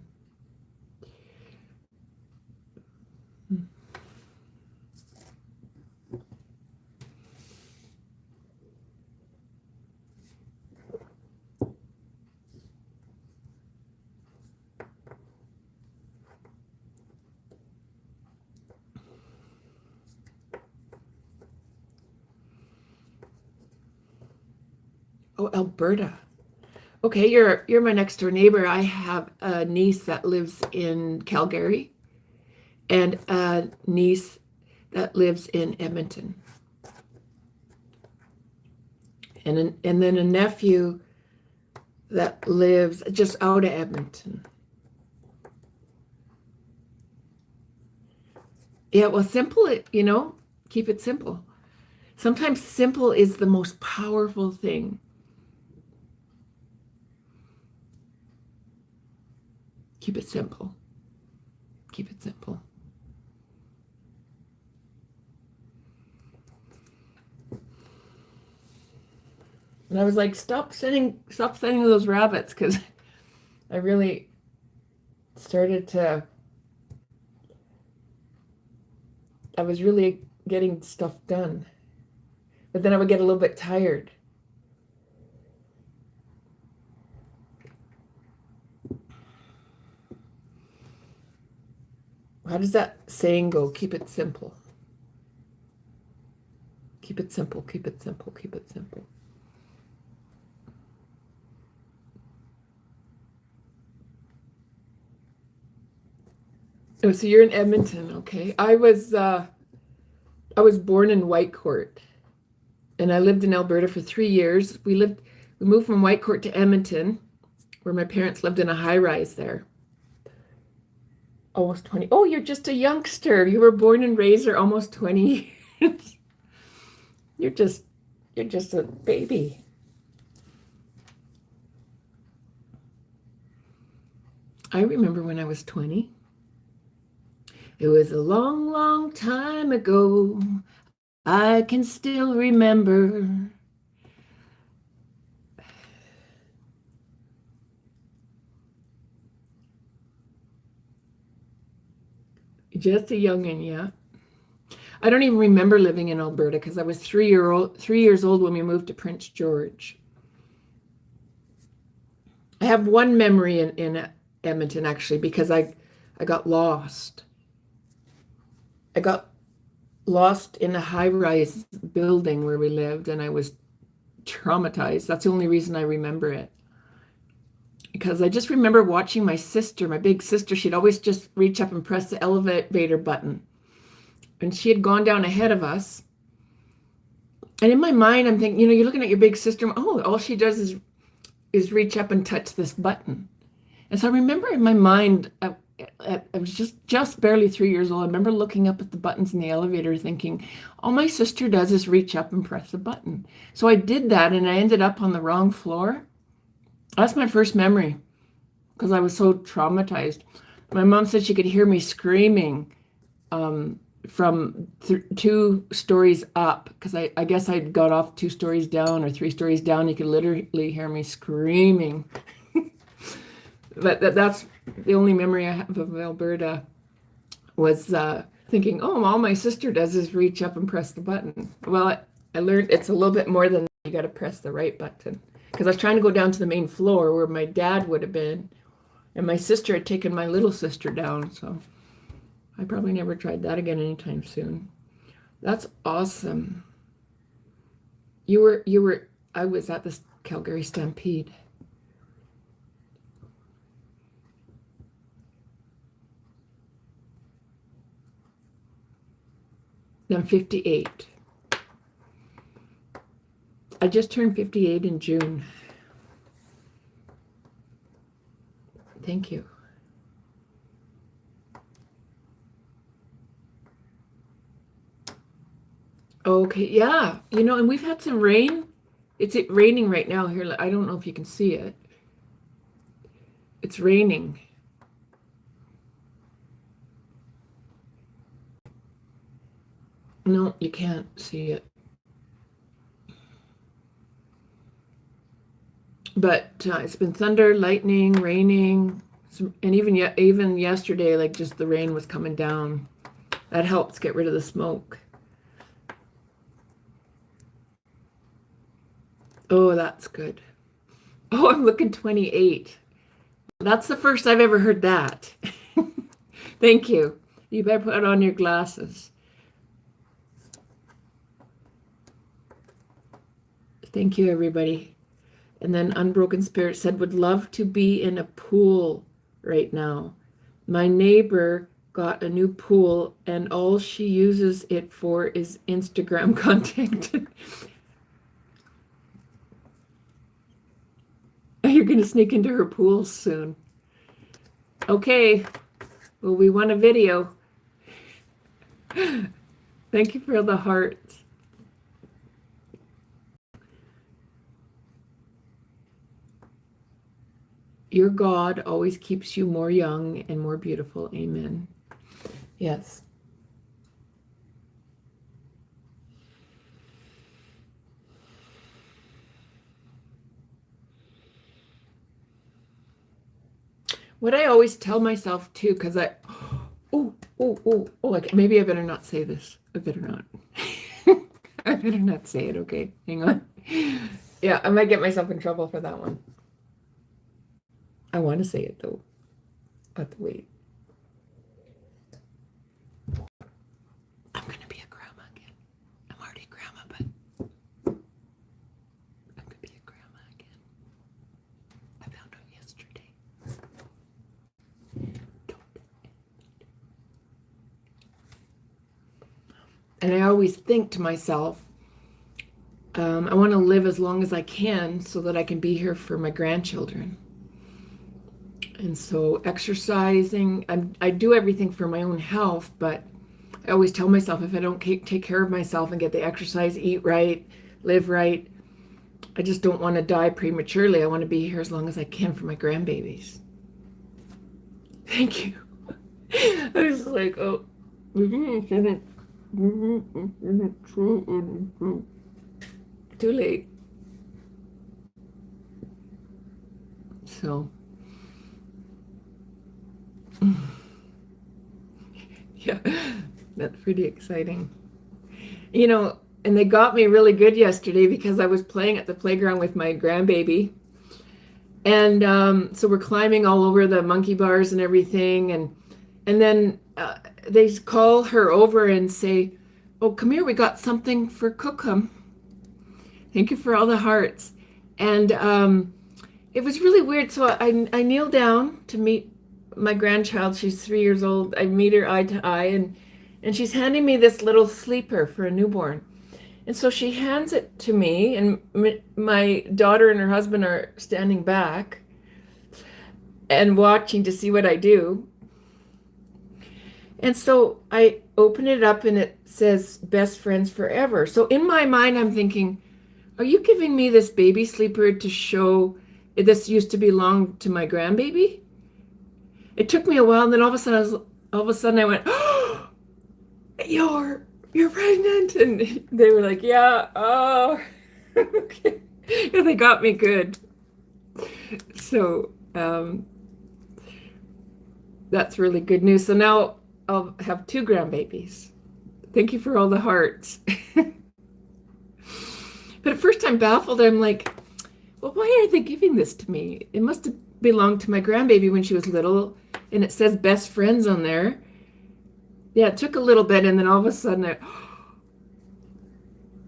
[SPEAKER 1] Oh, Alberta. Okay, you're my next door neighbor. I have a niece that lives in Calgary and a niece that lives in Edmonton. And then a nephew that lives just out of Edmonton. Yeah, well, simple it, keep it simple. Sometimes simple is the most powerful thing. Keep it simple. Keep it simple. And I was like, stop sending those rabbits, because I really started to, I was really getting stuff done. But then I would get a little bit tired. How does that saying go? Keep it simple. Keep it simple, keep it simple, keep it simple. Oh, so you're in Edmonton, okay. I was born in Whitecourt, and I lived in Alberta for 3 years. We moved from Whitecourt to Edmonton, where my parents lived in a high rise there. Almost 20. Oh, you're just a youngster. You were born and raised there almost 20 years. You're just a baby. I remember when I was 20. It was a long, long time ago. I can still remember. Just a youngin', yeah. I don't even remember living in Alberta because I was 3 years old when we moved to Prince George. I have one memory in Edmonton actually because I got lost. I got lost in a high-rise building where we lived and I was traumatized. That's the only reason I remember it. Because I just remember watching my sister, my big sister, she'd always just reach up and press the elevator button. And she had gone down ahead of us. And in my mind, I'm thinking, you're looking at your big sister. Oh, all she does is reach up and touch this button. And so I remember in my mind, I was just barely 3 years old. I remember looking up at the buttons in the elevator thinking, all my sister does is reach up and press a button. So I did that and I ended up on the wrong floor. That's my first memory because I was so traumatized. My mom said she could hear me screaming from 2 stories up because I guess I'd got off 2 stories down or 3 stories down. You could literally hear me screaming. But that's the only memory I have of Alberta was thinking, oh, all my sister does is reach up and press the button. Well, I learned it's a little bit more than that. You got to press the right button. Because I was trying to go down to the main floor where my dad would have been. And my sister had taken my little sister down. So I probably never tried that again anytime soon. That's awesome. I was at this Calgary Stampede. I'm 58. I just turned 58 in June. Thank you. Okay, yeah. And we've had some rain. It's raining right now here. I don't know if you can see it. It's raining. No, you can't see it. But it's been thunder, lightning, raining, and even yesterday, like just the rain was coming down. That helps get rid of the smoke. Oh, that's good. Oh, I'm looking 28. That's the first I've ever heard that. Thank you. You better put on your glasses. Thank you, everybody. And then Unbroken Spirit said, would love to be in a pool right now. My neighbor got a new pool and all she uses it for is Instagram content. You're going to sneak into her pool soon. Okay. Well, we want a video. Thank you for the hearts. Your God always keeps you more young and more beautiful. Amen. Yes. What I always tell myself too, because maybe I better not say this. I better not. I better not say it. Okay, hang on. Yeah, I might get myself in trouble for that one. I want to say it though. But wait. I'm gonna be a grandma again. I'm already a grandma, but I'm gonna be a grandma again. I found out yesterday. And I always think to myself, I want to live as long as I can so that I can be here for my grandchildren. And so exercising, I do everything for my own health, but I always tell myself if I don't take care of myself and get the exercise, eat right, live right, I just don't want to die prematurely. I want to be here as long as I can for my grandbabies. Thank you. I was like, oh, too late. So Yeah, that's pretty exciting. You know, and they got me really good yesterday because I was playing at the playground with my grandbaby. And so we're climbing all over the monkey bars and everything. And then they call her over and say, "Oh, come here, we got something for Cookham. Thank you for all the hearts." And it was really weird. So I kneel down to meet my grandchild. She's 3 years old. I meet her eye to eye, and she's handing me this little sleeper for a newborn. And so she hands it to me, and my daughter and her husband are standing back and watching to see what I do. And so I open it up and it says best friends forever. So in my mind, I'm thinking, are you giving me this baby sleeper to show this used to belong to my grandbaby? It took me a while, and then all of a sudden I went, "Oh, you're pregnant." And they were like, "Yeah, oh." Okay. Yeah, they got me good. So that's really good news. So now I'll have two grandbabies. Thank you for all the hearts. But at first I'm baffled. I'm like, well, why are they giving this to me? It must have belonged to my grandbaby when she was little, and it says best friends on there. Yeah, it took a little bit, and then all of a sudden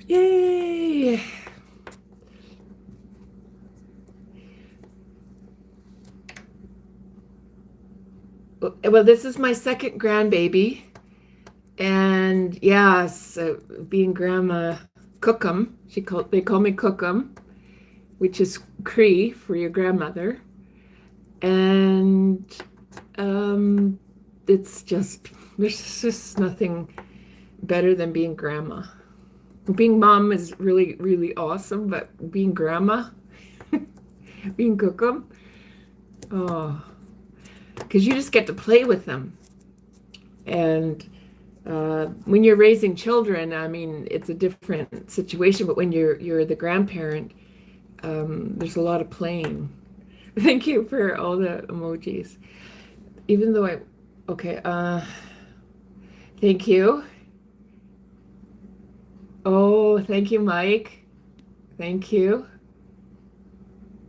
[SPEAKER 1] yay! Well, this is my second grandbaby, and yes, being Grandma Cookham, they call me Cookham, which is Cree for your grandmother, and it's just there's just nothing better than being grandma. Being mom is really, really awesome, but being grandma, being Cookham, oh, because you just get to play with them. And when you're raising children, I mean, it's a different situation. But when you're the grandparent, there's a lot of playing. Thank you for all the emojis. Even though okay, thank you. Oh, thank you, Mike. Thank you.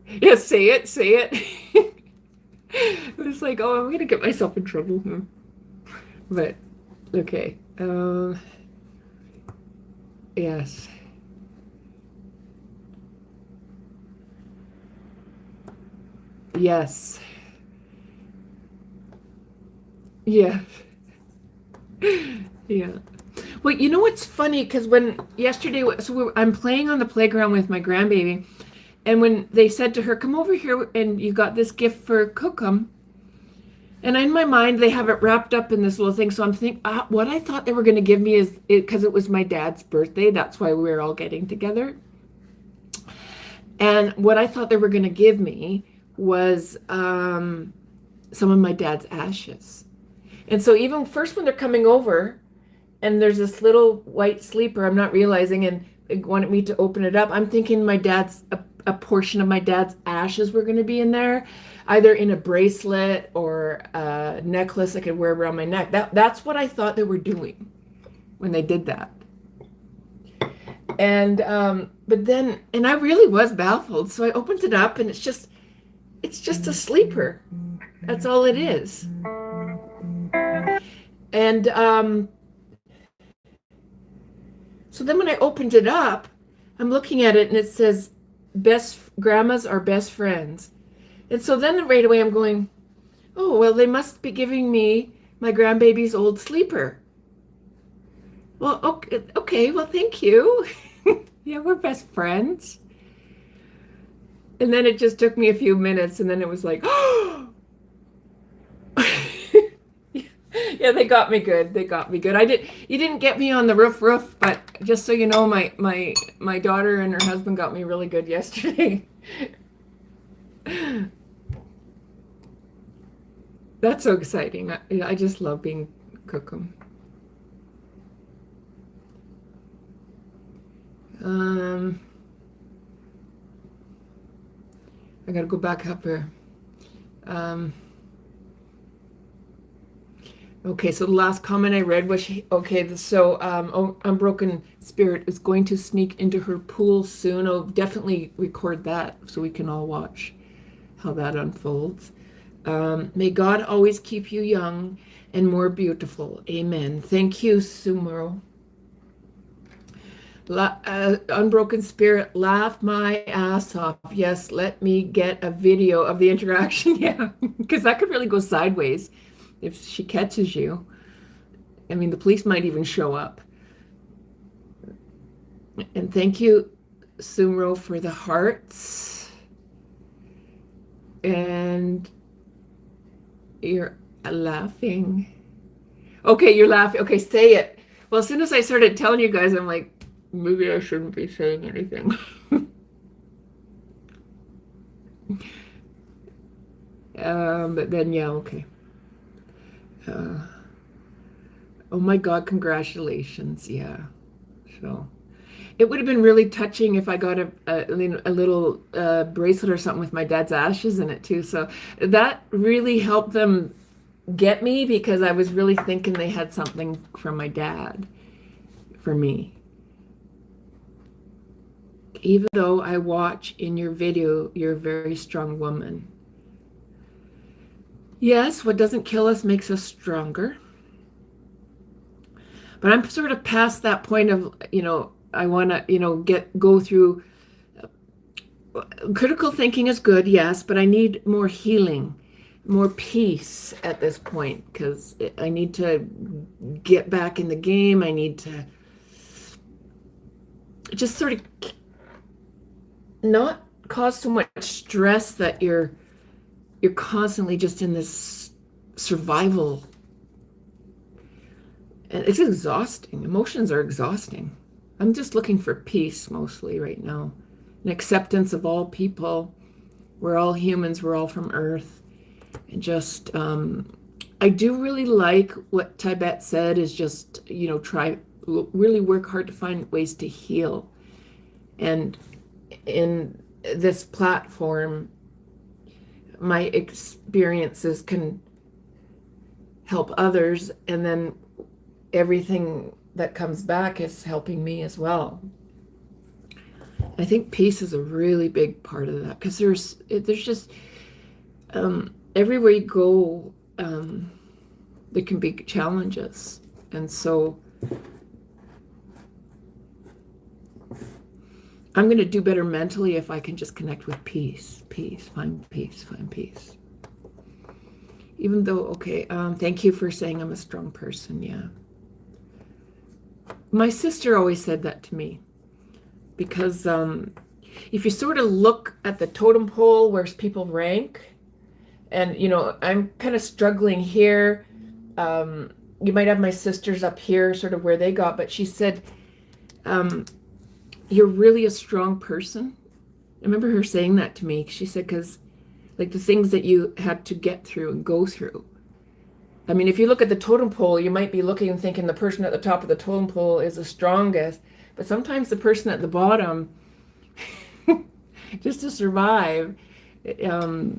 [SPEAKER 1] Yes, say it, say it. It was like, oh, I'm gonna get myself in trouble. But okay. Yes. Yes. Yeah. Yeah. Well, you know what's funny? Because when yesterday, I'm playing on the playground with my grandbaby, and when they said to her, "Come over here," and you got this gift for Cookham, and in my mind they have it wrapped up in this little thing. So I'm thinking, what I thought they were going to give me is because it was my dad's birthday. That's why we were all getting together. And what I thought they were going to give me was some of my dad's ashes. And so even first when they're coming over, and there's this little white sleeper I'm not realizing, and they wanted me to open it up. I'm thinking a portion of my dad's ashes were going to be in there, either in a bracelet or a necklace I could wear around my neck. That's what I thought they were doing when they did that. And but then, and I really was baffled. So I opened it up, and it's just a sleeper. That's all it is. And so then when I opened it up, I'm looking at it and it says best grandmas are best friends. And so then right away I'm going, oh, well, they must be giving me my grandbaby's old sleeper. Well, okay, well, thank you. Yeah, we're best friends. And then it just took me a few minutes, and then it was like, oh, yeah, they got me good. They got me good. You didn't get me on the roof, but just so you know, my daughter and her husband got me really good yesterday. That's so exciting. I just love being Cookham. Um, I gotta go back up here. Um, Okay, so the last comment I read was Unbroken Spirit is going to sneak into her pool soon. I'll definitely record that so we can all watch how that unfolds. May God always keep you young and more beautiful. Amen. Thank you, Sumro. Unbroken Spirit, laugh my ass off. Yes, let me get a video of the interaction. Yeah, because that could really go sideways if she catches you. I mean, the police might even show up. And thank you, Sumro, for the hearts. And you're laughing. Okay, you're laughing. Okay, say it. Well, as soon as I started telling you guys, I'm like, maybe I shouldn't be saying anything. But then, yeah, okay. Oh my God, congratulations. Yeah. So it would have been really touching if I got a little bracelet or something with my dad's ashes in it too. So that really helped them get me because I was really thinking they had something from my dad for me. Even though I watch in your video, you're a very strong woman. Yes, what doesn't kill us makes us stronger. But I'm sort of past that point of, I want to, go through critical thinking is good, yes, but I need more healing, more peace at this point because I need to get back in the game. I need to just sort of not cause so much stress that you're constantly just in this survival. And it's exhausting. Emotions are exhausting. I'm just looking for peace mostly right now. An acceptance of all people. We're all humans. We're all from Earth. And just, I do really like what Tibet said is just, really work hard to find ways to heal. And in this platform, my experiences can help others, and then everything that comes back is helping me as well. I think peace is a really big part of that because there's just everywhere you go, there can be challenges, and so I'm going to do better mentally if I can just connect with peace, find peace. Even though, okay, thank you for saying I'm a strong person. Yeah. My sister always said that to me because if you sort of look at the totem pole where people rank, and, I'm kind of struggling here. You might have my sisters up here, sort of where they got, but she said, you're really a strong person. I remember her saying that to me. She said, because like the things that you had to get through and go through. I mean, if you look at the totem pole, you might be looking and thinking the person at the top of the totem pole is the strongest, but sometimes the person at the bottom, just to survive, I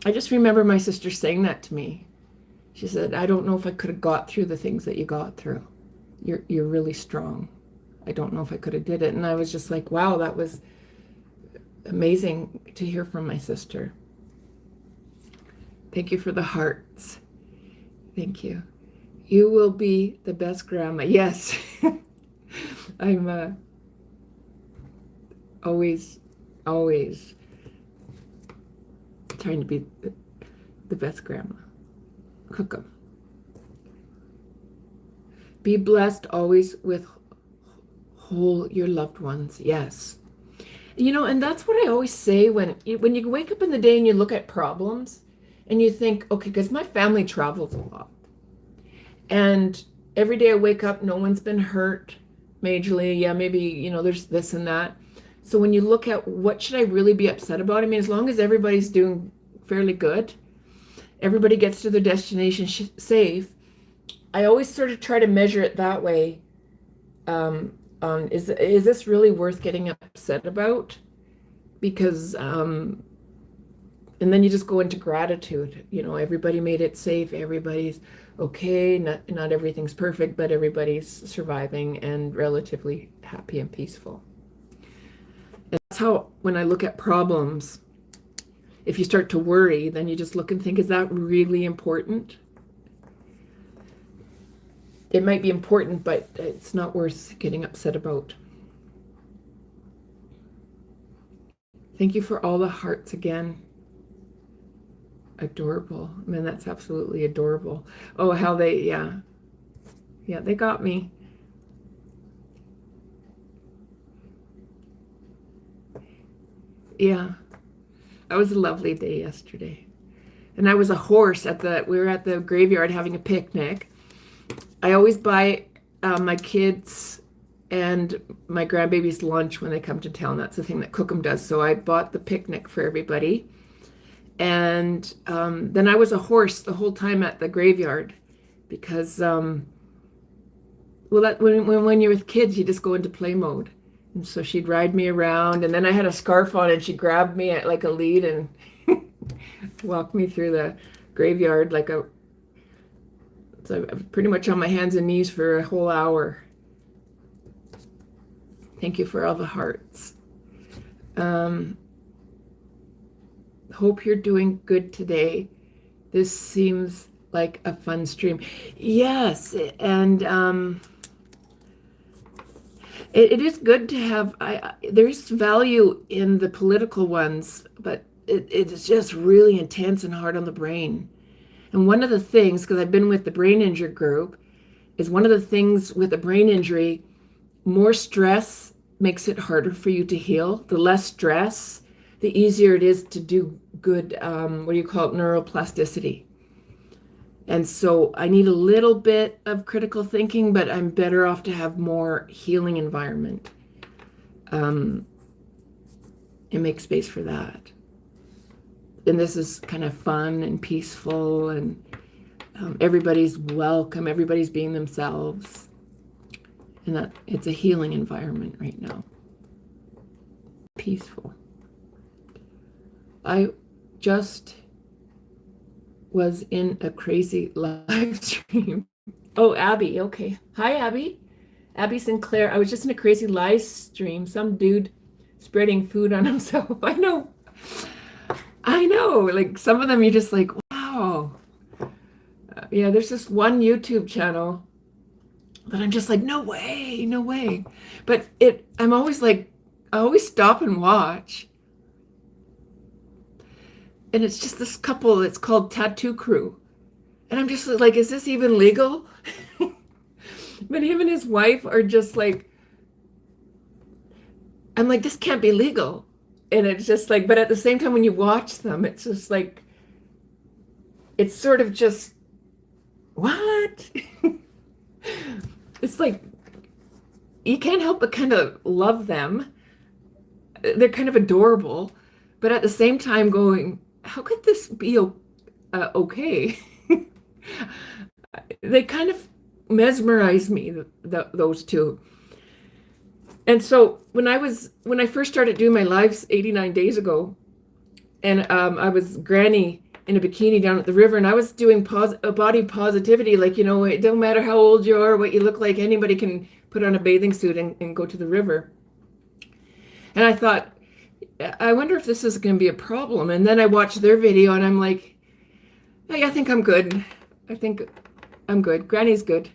[SPEAKER 1] just remember my sister saying that to me. She said, I don't know if I could have got through the things that you got through. You're really strong. I don't know if I could have did it. And I was just like, wow, that was amazing to hear from my sister. Thank you for the hearts. Thank you. You will be the best grandma. Yes. I'm always trying to be the best grandma. Cook 'em. Be blessed always with whole your loved ones. Yes. And that's what I always say when you wake up in the day and you look at problems and you think, okay, because my family travels a lot. And every day I wake up, no one's been hurt majorly. Yeah, maybe, there's this and that. So when you look at what should I really be upset about? I mean, as long as everybody's doing fairly good, everybody gets to their destination safe, I always sort of try to measure it that way. Is this really worth getting upset about? Because And then you just go into gratitude. Everybody made it safe. Everybody's okay. Not everything's perfect, but everybody's surviving and relatively happy and peaceful. And that's how, when I look at problems, if you start to worry, then you just look and think, is that really important? It might be important, but it's not worth getting upset about. Thank you for all the hearts again. Adorable. I mean, that's absolutely adorable. Oh, how yeah, they got me. Yeah, that was a lovely day yesterday. And I was a horse we were at the graveyard having a picnic. I always buy my kids and my grandbabies lunch when they come to town. That's the thing that Cookham does. So I bought the picnic for everybody. And then I was a horse the whole time at the graveyard because, when you're with kids, you just go into play mode. And so she'd ride me around, and then I had a scarf on, and she grabbed me at like a lead and walked me through the graveyard so I was pretty much on my hands and knees for a whole hour. Thank you for all the hearts. Hope you're doing good today. This seems like a fun stream. Yes, and it is good to have. There's value in the political ones, but it is just really intense and hard on the brain. And one of the things, because I've been with the brain injury group, is one of the things with a brain injury, more stress makes it harder for you to heal. The less stress, the easier it is to do good, what do you call it, neuroplasticity. And so I need a little bit of critical thinking, but I'm better off to have more healing environment. And make space for that. And this is kind of fun and peaceful, and everybody's welcome, everybody's being themselves. And that it's a healing environment right now. Peaceful. I just was in a crazy live stream. Oh, Abby, okay. Hi, Abby. Abby Sinclair. I was just in a crazy live stream. Some dude spreading food on himself. I know. Like some of them you're just like, wow. Yeah, there's this one YouTube channel that I'm just like, no way. But I'm always like, I always stop and watch. And it's just this couple that's called Tattoo Crew. And I'm just like, is this even legal? But him and his wife are just like, I'm like, this can't be legal. And it's just like, but at the same time, when you watch them, it's just like, it's sort of just, what? It's like, you can't help but kind of love them. They're kind of adorable. But at the same time going, how could this be okay? They kind of mesmerize me, those two. And so when I first started doing my lives 89 days ago, and I was granny in a bikini down at the river, and I was doing body positivity, like, it don't matter how old you are, what you look like, anybody can put on a bathing suit and go to the river. And I thought, I wonder if this is going to be a problem. And then I watched their video, and I'm like, hey, I think I'm good. I think I'm good. Granny's good.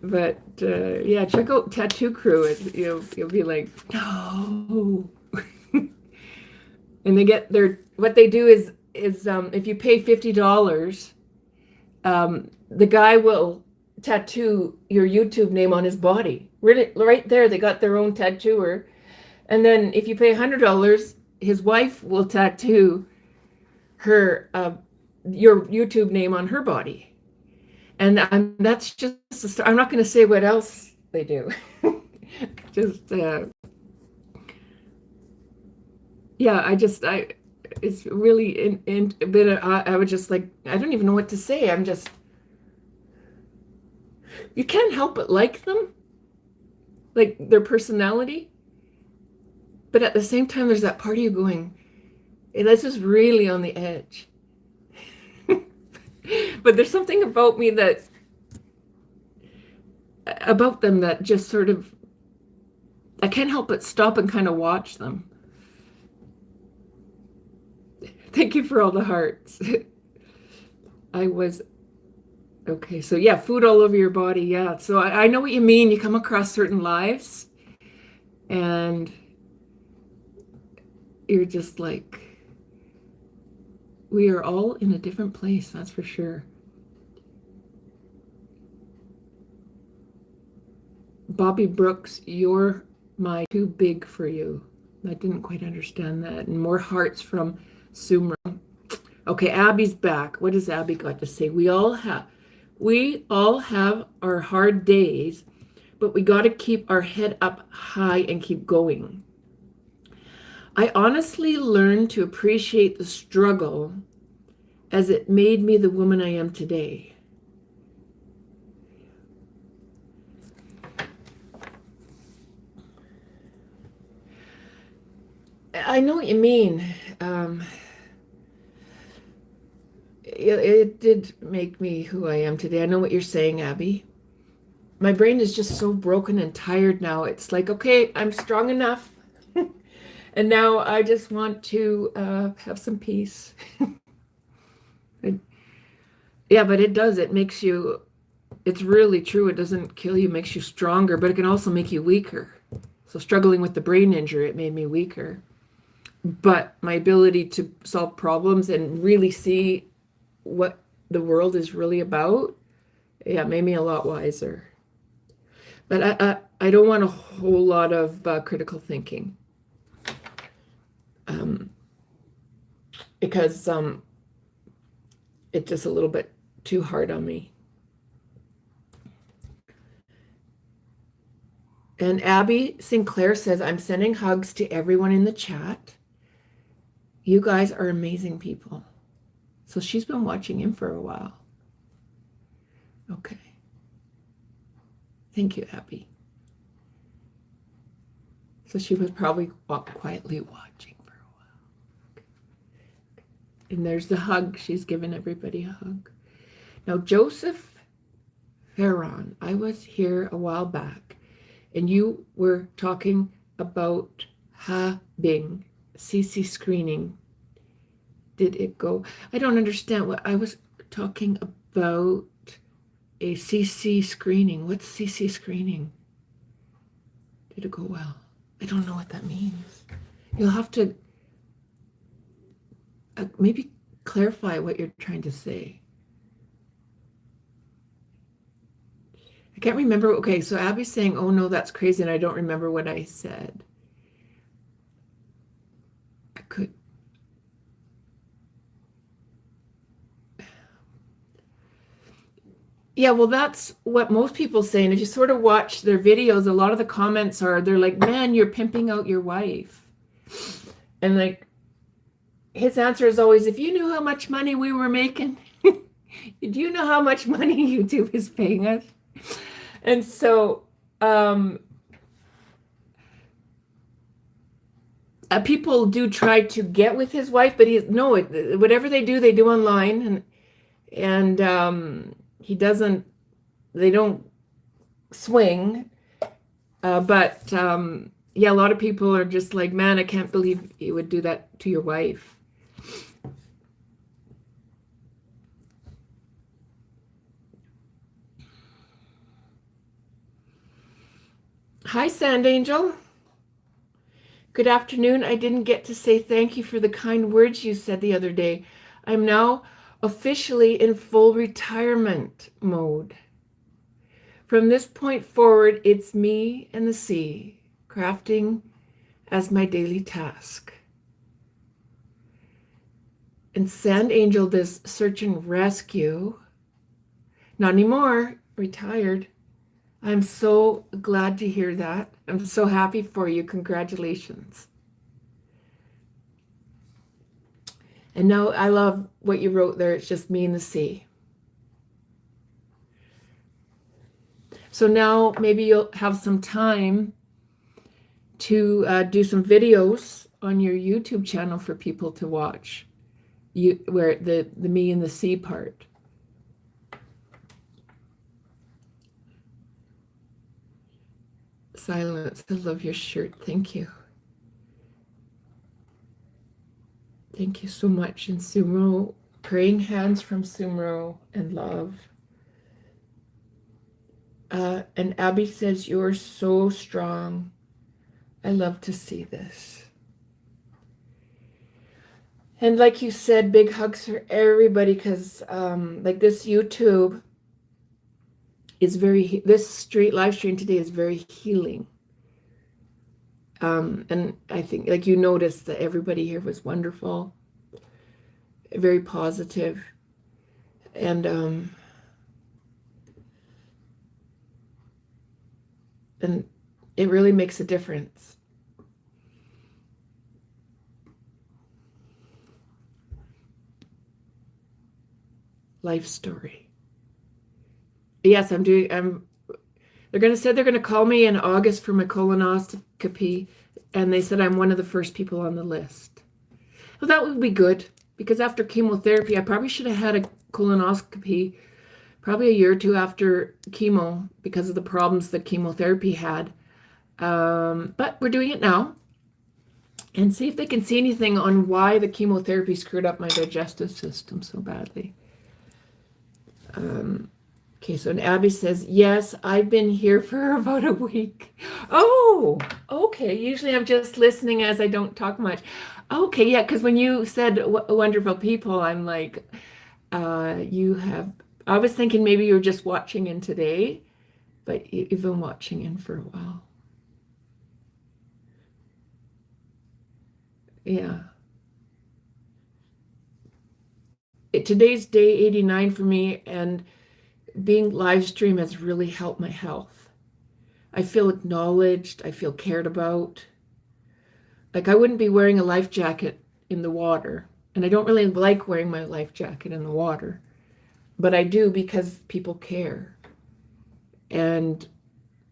[SPEAKER 1] But yeah, check out Tattoo Crew. You'll be like, no. And they get what they do is if you pay $50, the guy will tattoo your YouTube name on his body. Really, right there, they got their own tattooer. And then if you pay $100, his wife will tattoo her your YouTube name on her body. And that's just the start. I'm not going to say what else they do. Just yeah, it's really in a bit of, I was just like, I don't even know what to say. You can't help but like them, like their personality. But at the same time, there's that part of you going, This is really on the edge. But there's something about me about them that just sort of, I can't help but stop and kind of watch them. Thank you for all the hearts. I was okay. So yeah, food all over your body. Yeah. So I know what you mean. You come across certain lives and you're just like, we are all in a different place. That's for sure. Bobby Brooks, you're my too big for you. I didn't quite understand that. And more hearts from Sumra. Okay, Abby's back. What has Abby got to say? We all have our hard days, but we got to keep our head up high and keep going. I honestly learned to appreciate the struggle as it made me the woman I am today. I know what you mean. It did make me who I am today. I know what you're saying, Abby. My brain is just so broken and tired now. It's like, okay, I'm strong enough. And now I just want to have some peace. Yeah, but it does. It makes you, it's really true. It doesn't kill you, it makes you stronger, but it can also make you weaker. So struggling with the brain injury, it made me weaker. But my ability to solve problems and really see what the world is really about, yeah, made me a lot wiser. But I don't want a whole lot of critical thinking. Because it's just a little bit too hard on me. And Abby Sinclair says, I'm sending hugs to everyone in the chat. You guys are amazing people. So she's been watching in for a while. Okay. Thank you, Abby. So she was probably quietly watching for a while. Okay. And there's the hug. She's given everybody a hug. Now, Joseph Ferron, I was here a while back, and you were talking about having CC screening. Did it go? I don't understand what I was talking about. A CC screening. What's CC screening? Did it go well? I don't know what that means. You'll have to maybe clarify what you're trying to say. I can't remember. Okay, so Abby's saying, oh no, that's crazy, and I don't remember what I said. I could. Yeah, well, that's what most people say. And if you sort of watch their videos, a lot of the comments are, they're like, man, you're pimping out your wife. And like, his answer is always, if you knew how much money we were making, do you know how much money YouTube is paying us? And so people do try to get with his wife, but whatever they do online, and he doesn't, they don't swing, but yeah, a lot of people are just like, man, I can't believe you would do that to your wife. Hi, Sand Angel. Good afternoon. I didn't get to say thank you for the kind words you said the other day. I'm now officially in full retirement mode. From this point forward, it's me and the sea, crafting as my daily task. And Sand Angel does search and rescue. Not anymore, retired. I'm so glad to hear that. I'm so happy for you. Congratulations. And now I love what you wrote there. It's just me and the sea. So now maybe you'll have some time to do some videos on your YouTube channel for people to watch. Where the me and the C part. Silence. I love your shirt. Thank you. Thank you so much. And Sumro, praying hands from Sumro and love. And Abby says, you're so strong. I love to see this. And like you said, big hugs for everybody, because like this YouTube is this live stream today is very healing. And I think, like, you noticed that everybody here was wonderful, very positive, and it really makes a difference. Life story. Yes, they're going to say they're going to call me in August for my colonoscopy, and they said I'm one of the first people on the list. Well, that would be good, because after chemotherapy, I probably should have had a colonoscopy probably a year or two after chemo because of the problems that chemotherapy had. But we're doing it now, and see if they can see anything on why the chemotherapy screwed up my digestive system so badly. Okay, so Abby says, yes, I've been here for about a week. Oh, okay. Usually I'm just listening as I don't talk much. Okay, yeah, because when you said wonderful people, I'm like, I was thinking maybe you were just watching in today, but you've been watching in for a while. Yeah. Today's day 89 for me, and being live stream has really helped my health. I feel acknowledged. I feel cared about. Like, I wouldn't be wearing a life jacket in the water, and I don't really like wearing my life jacket in the water, but I do because people care. And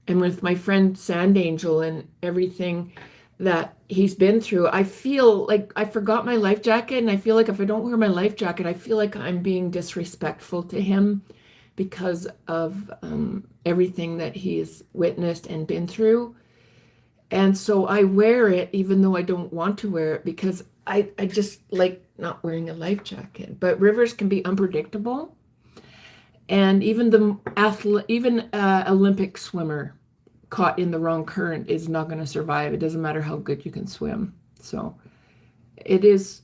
[SPEAKER 1] with my friend Sand Angel and everything that he's been through, I feel like I forgot my life jacket, and I feel like if I don't wear my life jacket, I feel like I'm being disrespectful to him because of everything that he has witnessed and been through. And so I wear it even though I don't want to wear it, because I just like not wearing a life jacket. But rivers can be unpredictable. And even Olympic swimmer caught in the wrong current is not going to survive. It doesn't matter how good you can swim. So it is,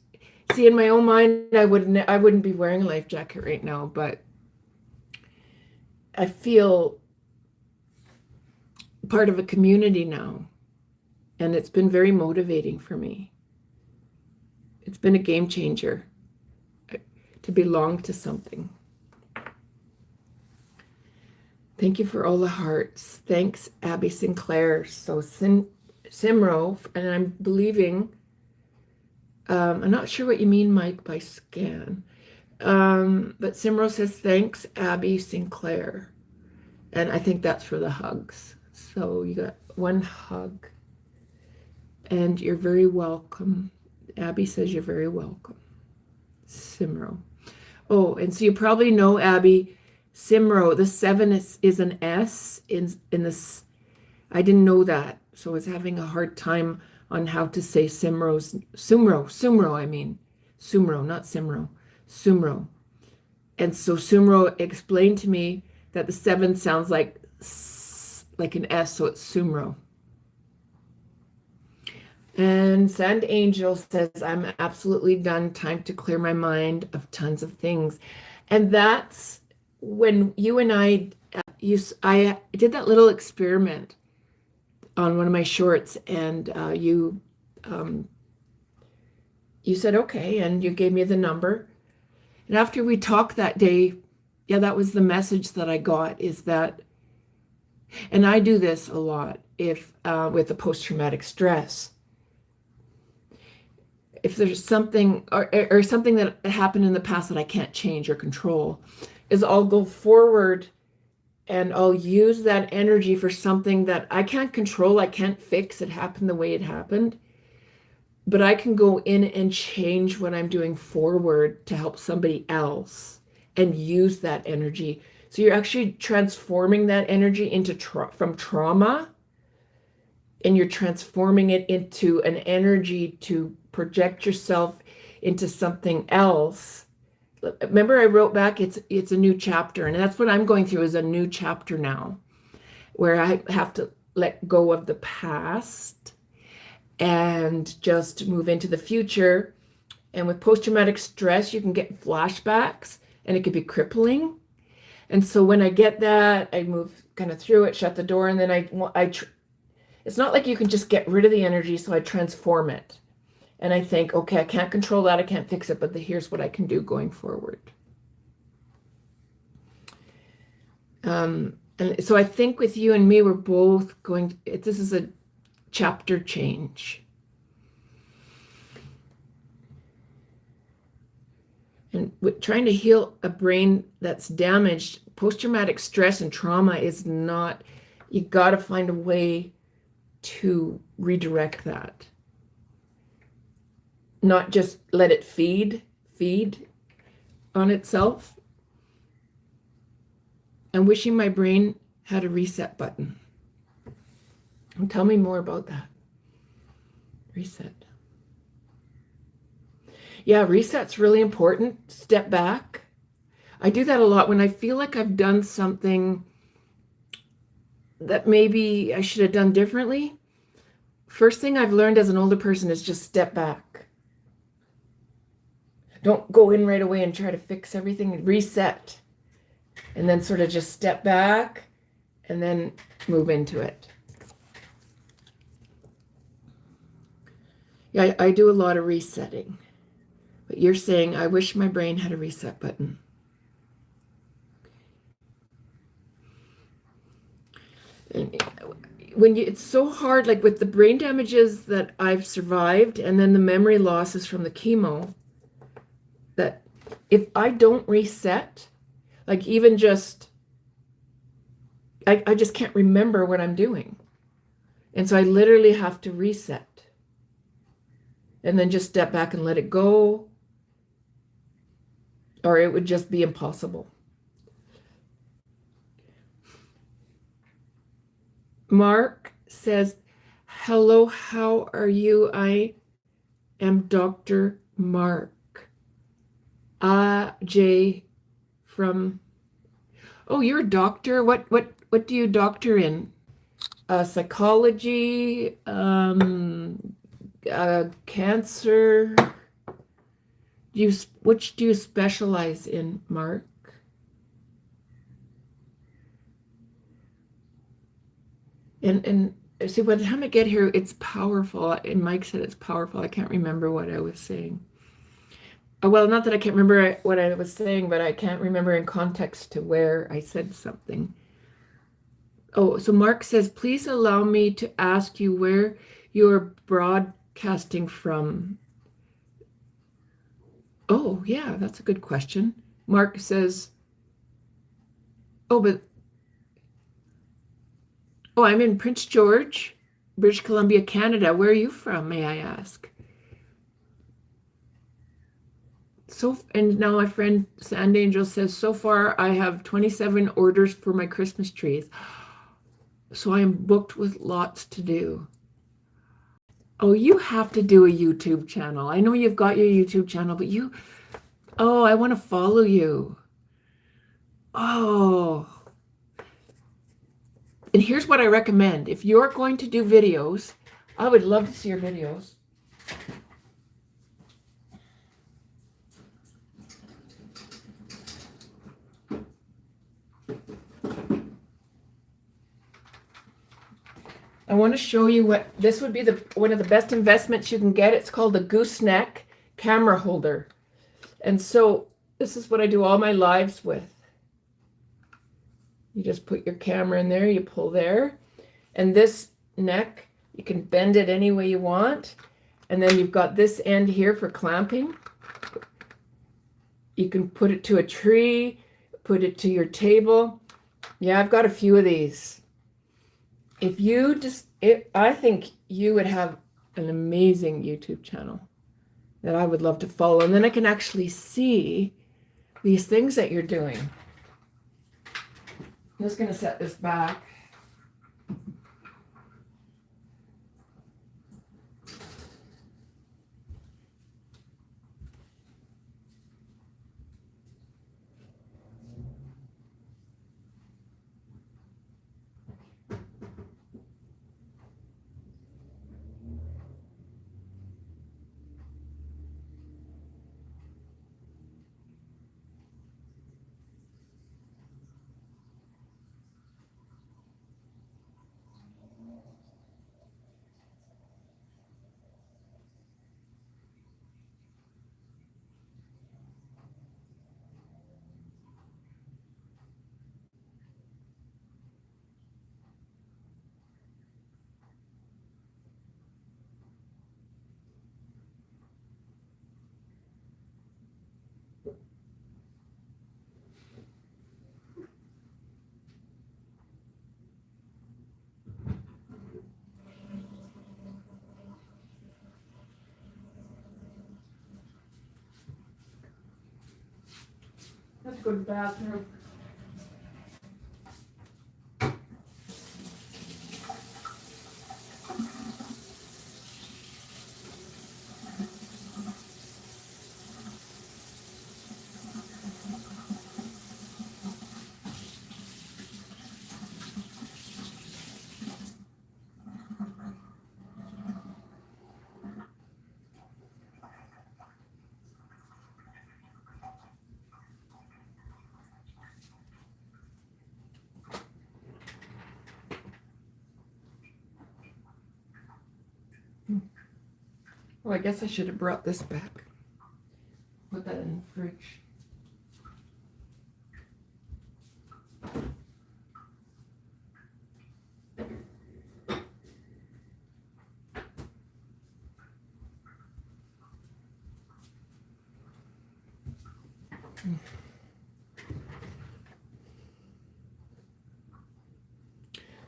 [SPEAKER 1] see, in my own mind, I wouldn't be wearing a life jacket right now, but I feel part of a community now, and it's been very motivating for me. It's been a game changer to belong to something. Thank you for all the hearts. Thanks, Abby Sinclair. So Simro, and I'm believing, I'm not sure what you mean, Mike, by scan. But Simro says, thanks, Abby Sinclair. And I think that's for the hugs. So you got one hug. And you're very welcome. Abby says you're very welcome. Simro. Oh, and so you probably know, Abby, Simro, the 7 is an S in this. I didn't know that. So I was having a hard time on how to say Sumro, I mean. Sumro, not Simro. Sumro. And so Sumro explained to me that the 7 sounds like an S, so it's Sumro. And Sand Angel says, I'm absolutely done. Time to clear my mind of tons of things. And that's when you and I did that little experiment on one of my shorts, and you said, okay, and you gave me the number. And after we talked that day, yeah, that was the message that I got, is that, and I do this a lot with the post-traumatic stress. If there's something or something that happened in the past that I can't change or control, is I'll go forward and I'll use that energy for something that I can't control, I can't fix. It happened the way it happened. but I can go in and change what I'm doing forward to help somebody else and use that energy. So you're actually transforming that energy into from trauma, and you're transforming it into an energy to project yourself into something else. Remember, I wrote back, it's a new chapter, and that's what I'm going through, is a new chapter now, where I have to let go of the past and just move into the future. And with post-traumatic stress, you can get flashbacks, and it could be crippling. And so when I get that, I move kind of through it, shut the door, and then it's not like you can just get rid of the energy, so I transform it. And I think, okay, I can't control that, I can't fix it, but here's what I can do going forward. And so I think with you and me, we're both going, this is a chapter change. And with trying to heal a brain that's damaged, post-traumatic stress and trauma is not, you got to find a way to redirect that. Not just let it feed on itself. I'm wishing my brain had a reset button. And tell me more about that. Reset. Yeah, reset's really important. Step back. I do that a lot when I feel like I've done something that maybe I should have done differently. First thing I've learned as an older person is just step back. Don't go in right away and try to fix everything. Reset. And then sort of just step back and then move into it. Yeah, I do a lot of resetting. But you're saying, I wish my brain had a reset button. And when it's so hard, like with the brain damages that I've survived, and then the memory losses from the chemo, that if I don't reset, like even just, I just can't remember what I'm doing. And so I literally have to reset. And then just step back and let it go. Or it would just be impossible. Mark says, hello, how are you? I am Dr. Mark. Jay from, oh, you're a doctor? What do you doctor in? Psychology, cancer. Which do you specialize in, Mark? And see, by the time I get here, it's powerful. And Mike said it's powerful. I can't remember what I was saying. Well, not that I can't remember what I was saying, but I can't remember in context to where I said something. Oh, so Mark says, please allow me to ask you where you're broadcasting from. Oh, yeah, that's a good question. Mark says, oh, I'm in Prince George, British Columbia, Canada. Where are you from, may I ask? And now my friend Sand Angel says, so far I have 27 orders for my Christmas trees. So I am booked with lots to do. Oh, you have to do a YouTube channel. I know you've got your YouTube channel, but I want to follow you. Oh. And here's what I recommend. If you're going to do videos, I would love to see your videos. I want to show you what this would be one of the best investments you can get. It's called the gooseneck camera holder. And so this is what I do all my lives with. You just put your camera in there, you pull there, and this neck, you can bend it any way you want. And then you've got this end here for clamping. You can put it to a tree, put it to your table. Yeah, I've got a few of these. If you I think you would have an amazing YouTube channel that I would love to follow. And then I can actually see these things that you're doing. I'm just going to set this back. Let's go to the bathroom. Oh, I guess I should have brought this back. Put that in the fridge.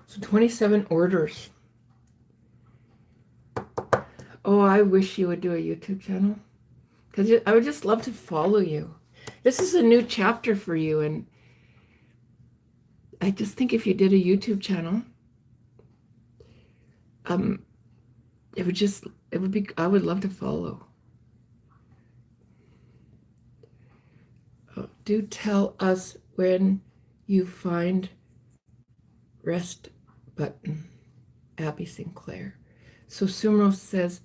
[SPEAKER 1] So 27 orders. Oh, I wish you would do a YouTube channel, because I would just love to follow you. This is a new chapter for you, and I just think if you did a YouTube channel, I would love to follow. Oh, do tell us when you find rest button, Abby Sinclair. So Sumro says,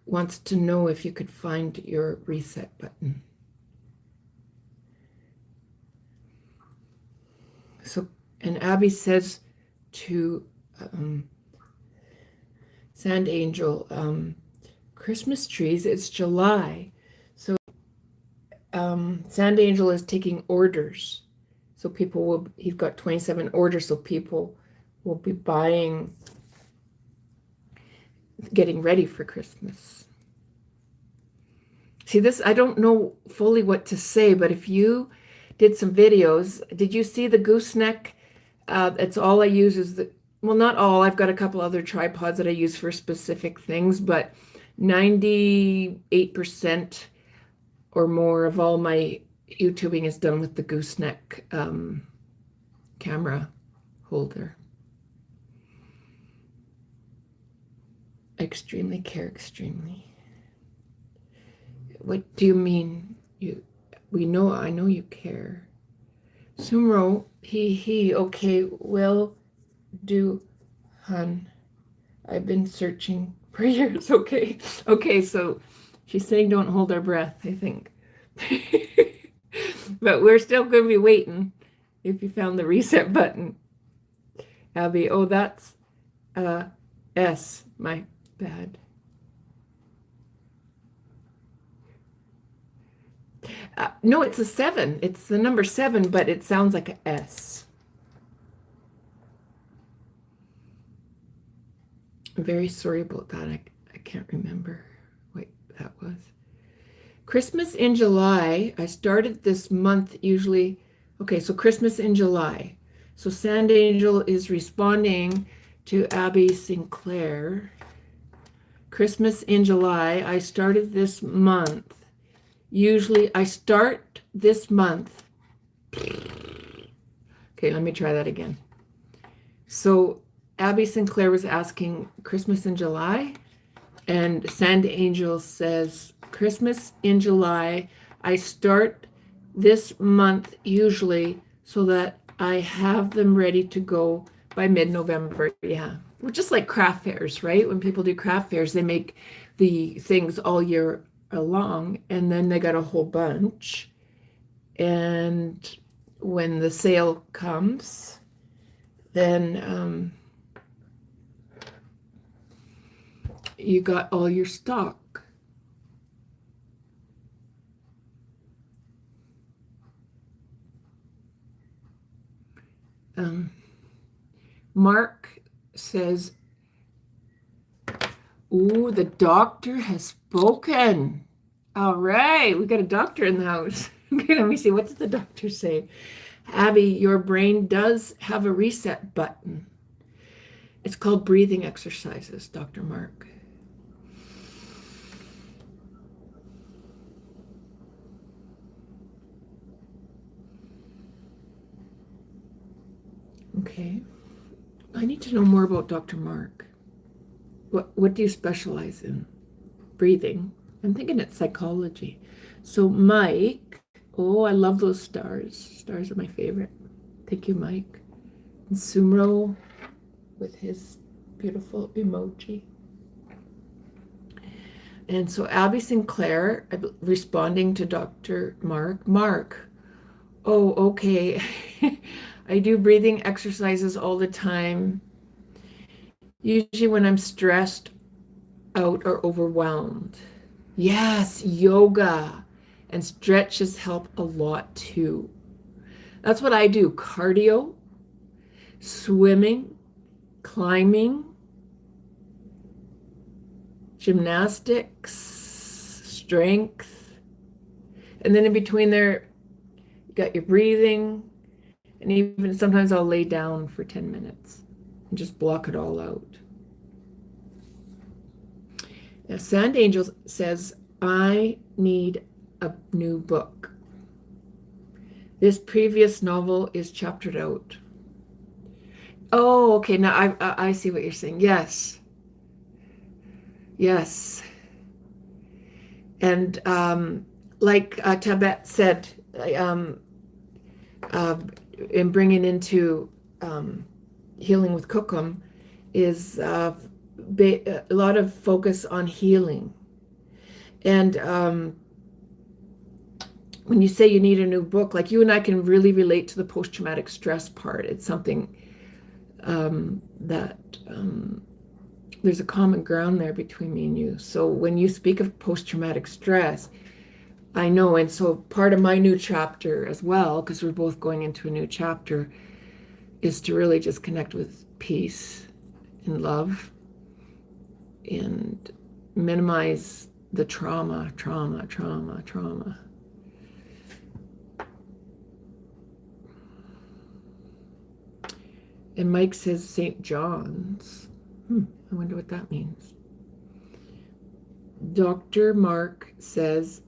[SPEAKER 1] wants to know if you could find your reset button. So, and Abby says to Sand Angel, Christmas trees, it's July. So Sand Angel is taking orders. So he's got 27 orders, so people will be buying, getting ready for Christmas. See this, I don't know fully what to say, but if you did some videos, did you see the gooseneck? It's all I use is well, not all, I've got a couple other tripods that I use for specific things, but 98% or more of all my YouTubing is done with the gooseneck camera holder. Extremely care, extremely. What do you mean? I know you care. Sumro, okay, will do, hun. I've been searching for years. Okay, so she's saying don't hold our breath, I think. But we're still going to be waiting if you found the reset button. Abby, oh, that's S, my bad. No, it's a 7. It's the number 7, but it sounds like a S. I'm very sorry about that. I can't remember what that was. Christmas in July. I started this month usually. Okay, so Christmas in July. So Sand Angel is responding to Abby Sinclair. Christmas in July. I started this month. Usually I start this month. Okay, let me try that again. So Abby Sinclair was asking Christmas in July, and Sand Angel says Christmas in July. I start this month usually so that I have them ready to go by mid-November. Yeah. Well, just like craft fairs, right? When people do craft fairs, they make the things all year long, and then they got a whole bunch. And when the sale comes, then you got all your stock. Mark says, ooh, the doctor has spoken. All right, we got a doctor in the house. Okay, let me see. What does the doctor say? Abby, your brain does have a reset button. It's called breathing exercises, Dr. Mark. Okay. I need to know more about Dr. Mark. What do you specialize in? Breathing. I'm thinking it's psychology. So Mike, oh, I love those stars. Stars are my favorite. Thank you, Mike. And Sumro with his beautiful emoji. And so Abby Sinclair responding to Dr. Mark. Mark, oh, okay. I do breathing exercises all the time. Usually when I'm stressed out or overwhelmed. Yes, yoga and stretches help a lot too. That's what I do. Cardio, swimming, climbing, gymnastics, strength. And then in between there, you got your breathing. And even sometimes I'll lay down for 10 minutes and just block it all out. Now, Sand Angel says, I need a new book. This previous novel is chaptered out. Oh, okay. Now I see what you're saying. Yes. Yes. And like Tabet said, in bringing into healing with Kukum is a lot of focus on healing. And when you say you need a new book, like you and I can really relate to the post-traumatic stress part. It's something that there's a common ground there between me and you. So when you speak of post-traumatic stress, I know. And so part of my new chapter as well, because we're both going into a new chapter, is to really just connect with peace and love and minimize the trauma. And Mike says St. John's. I wonder what that means. Dr. Mark says,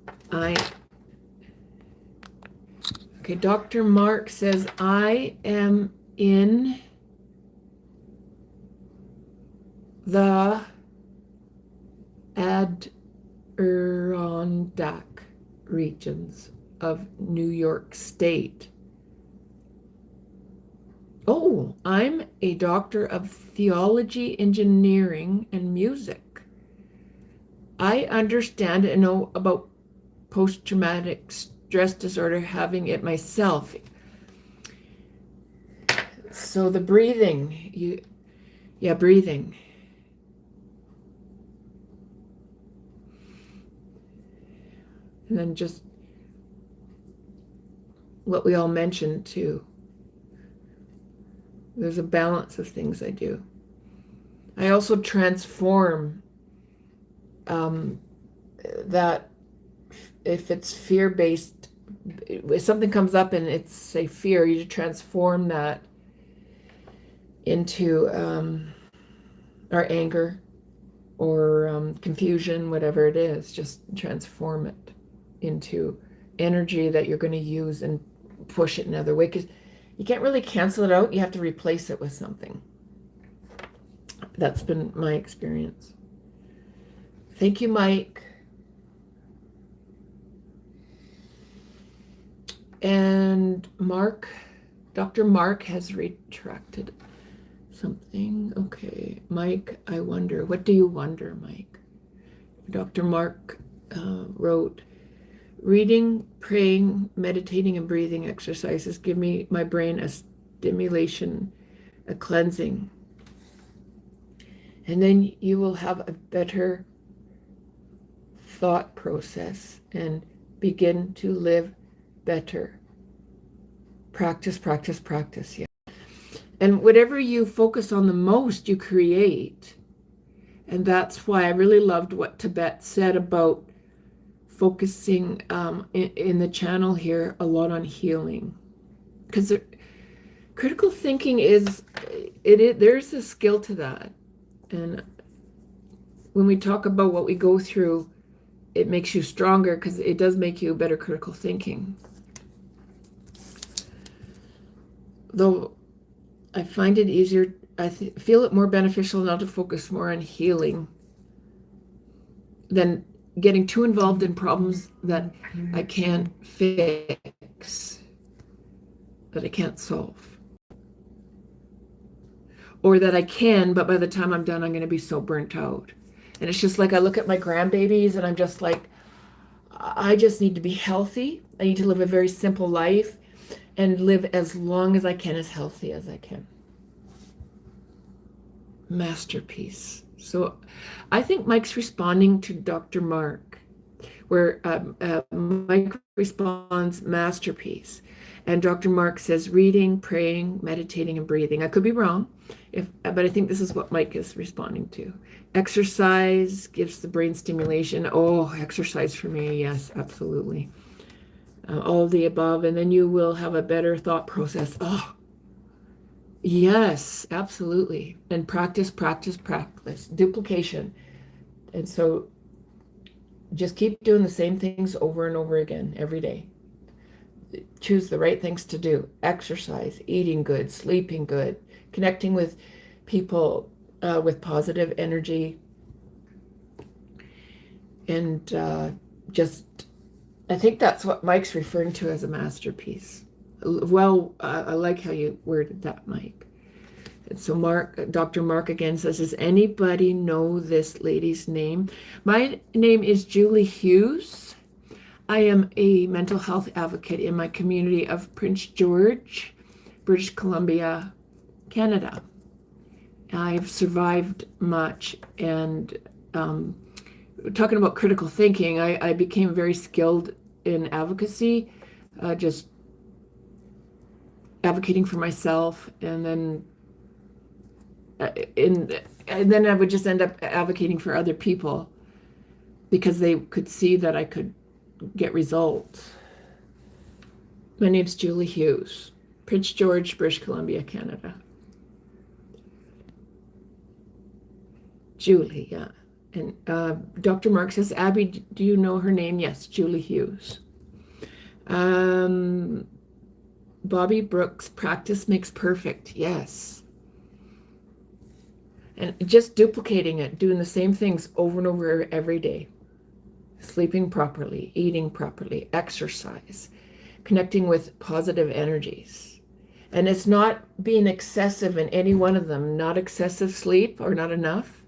[SPEAKER 1] Dr. Mark says, I am in the Adirondack regions of New York State. Oh, I'm a doctor of theology, engineering, and music. I understand and know about post-traumatic stress disorder, having it myself. So the breathing, breathing. And then just what we all mentioned too. There's a balance of things I do. I also transform that if it's fear-based, if something comes up and it's, say, fear, you transform that into our anger or confusion, whatever it is. Just transform it into energy that you're going to use and push it another way, because you can't really cancel it out. You have to replace it with something. That's been my experience. Thank you, Mike. And Mark, Dr. Mark has retracted something. Okay, Mike, I wonder. What do you wonder, Mike? Dr. Mark wrote, reading, praying, meditating, and breathing exercises give my brain a stimulation, a cleansing. And then you will have a better thought process and begin to live better. Practice, practice, practice. Yeah. And whatever you focus on the most, you create. And that's why I really loved what Tibet said about focusing in the channel here a lot on healing. Because critical thinking there's a skill to that. And when we talk about what we go through, it makes you stronger because it does make you better critical thinking. Though I find it easier, I feel it more beneficial now to focus more on healing than getting too involved in problems that I can't fix, that I can't solve. Or that I can, but by the time I'm done, I'm going to be so burnt out. And it's just like I look at my grandbabies and I'm just like, I just need to be healthy. I need to live a very simple life and live as long as I can, as healthy as I can. Masterpiece. So I think Mike's responding to Dr. Mark, where Mike responds masterpiece. And Dr. Mark says reading, praying, meditating, and breathing. I could be wrong, but I think this is what Mike is responding to. Exercise gives the brain stimulation. Oh, exercise for me, yes, absolutely. All of the above, and then you will have a better thought process. Oh, yes, absolutely. And practice, practice, practice. Duplication. And so just keep doing the same things over and over again every day. Choose the right things to do. Exercise, eating good, sleeping good, connecting with people with positive energy. And I think that's what Mike's referring to as a masterpiece. Well, I like how you worded that, Mike. And so Dr. Mark again says, does anybody know this lady's name? My name is Julie Hughes. I am a mental health advocate in my community of Prince George, British Columbia, Canada. I've survived much, and talking about critical thinking, I became very skilled in advocacy, just advocating for myself, and then I would just end up advocating for other people because they could see that I could get results. My name's Julie Hughes, Prince George, British Columbia, Canada. Julie, yeah. And Dr. Mark says, Abby, do you know her name? Yes, Julie Hughes. Bobby Brooks, practice makes perfect. Yes. And just duplicating it, doing the same things over and over every day. Sleeping properly, eating properly, exercise, connecting with positive energies. And it's not being excessive in any one of them, not excessive sleep or not enough,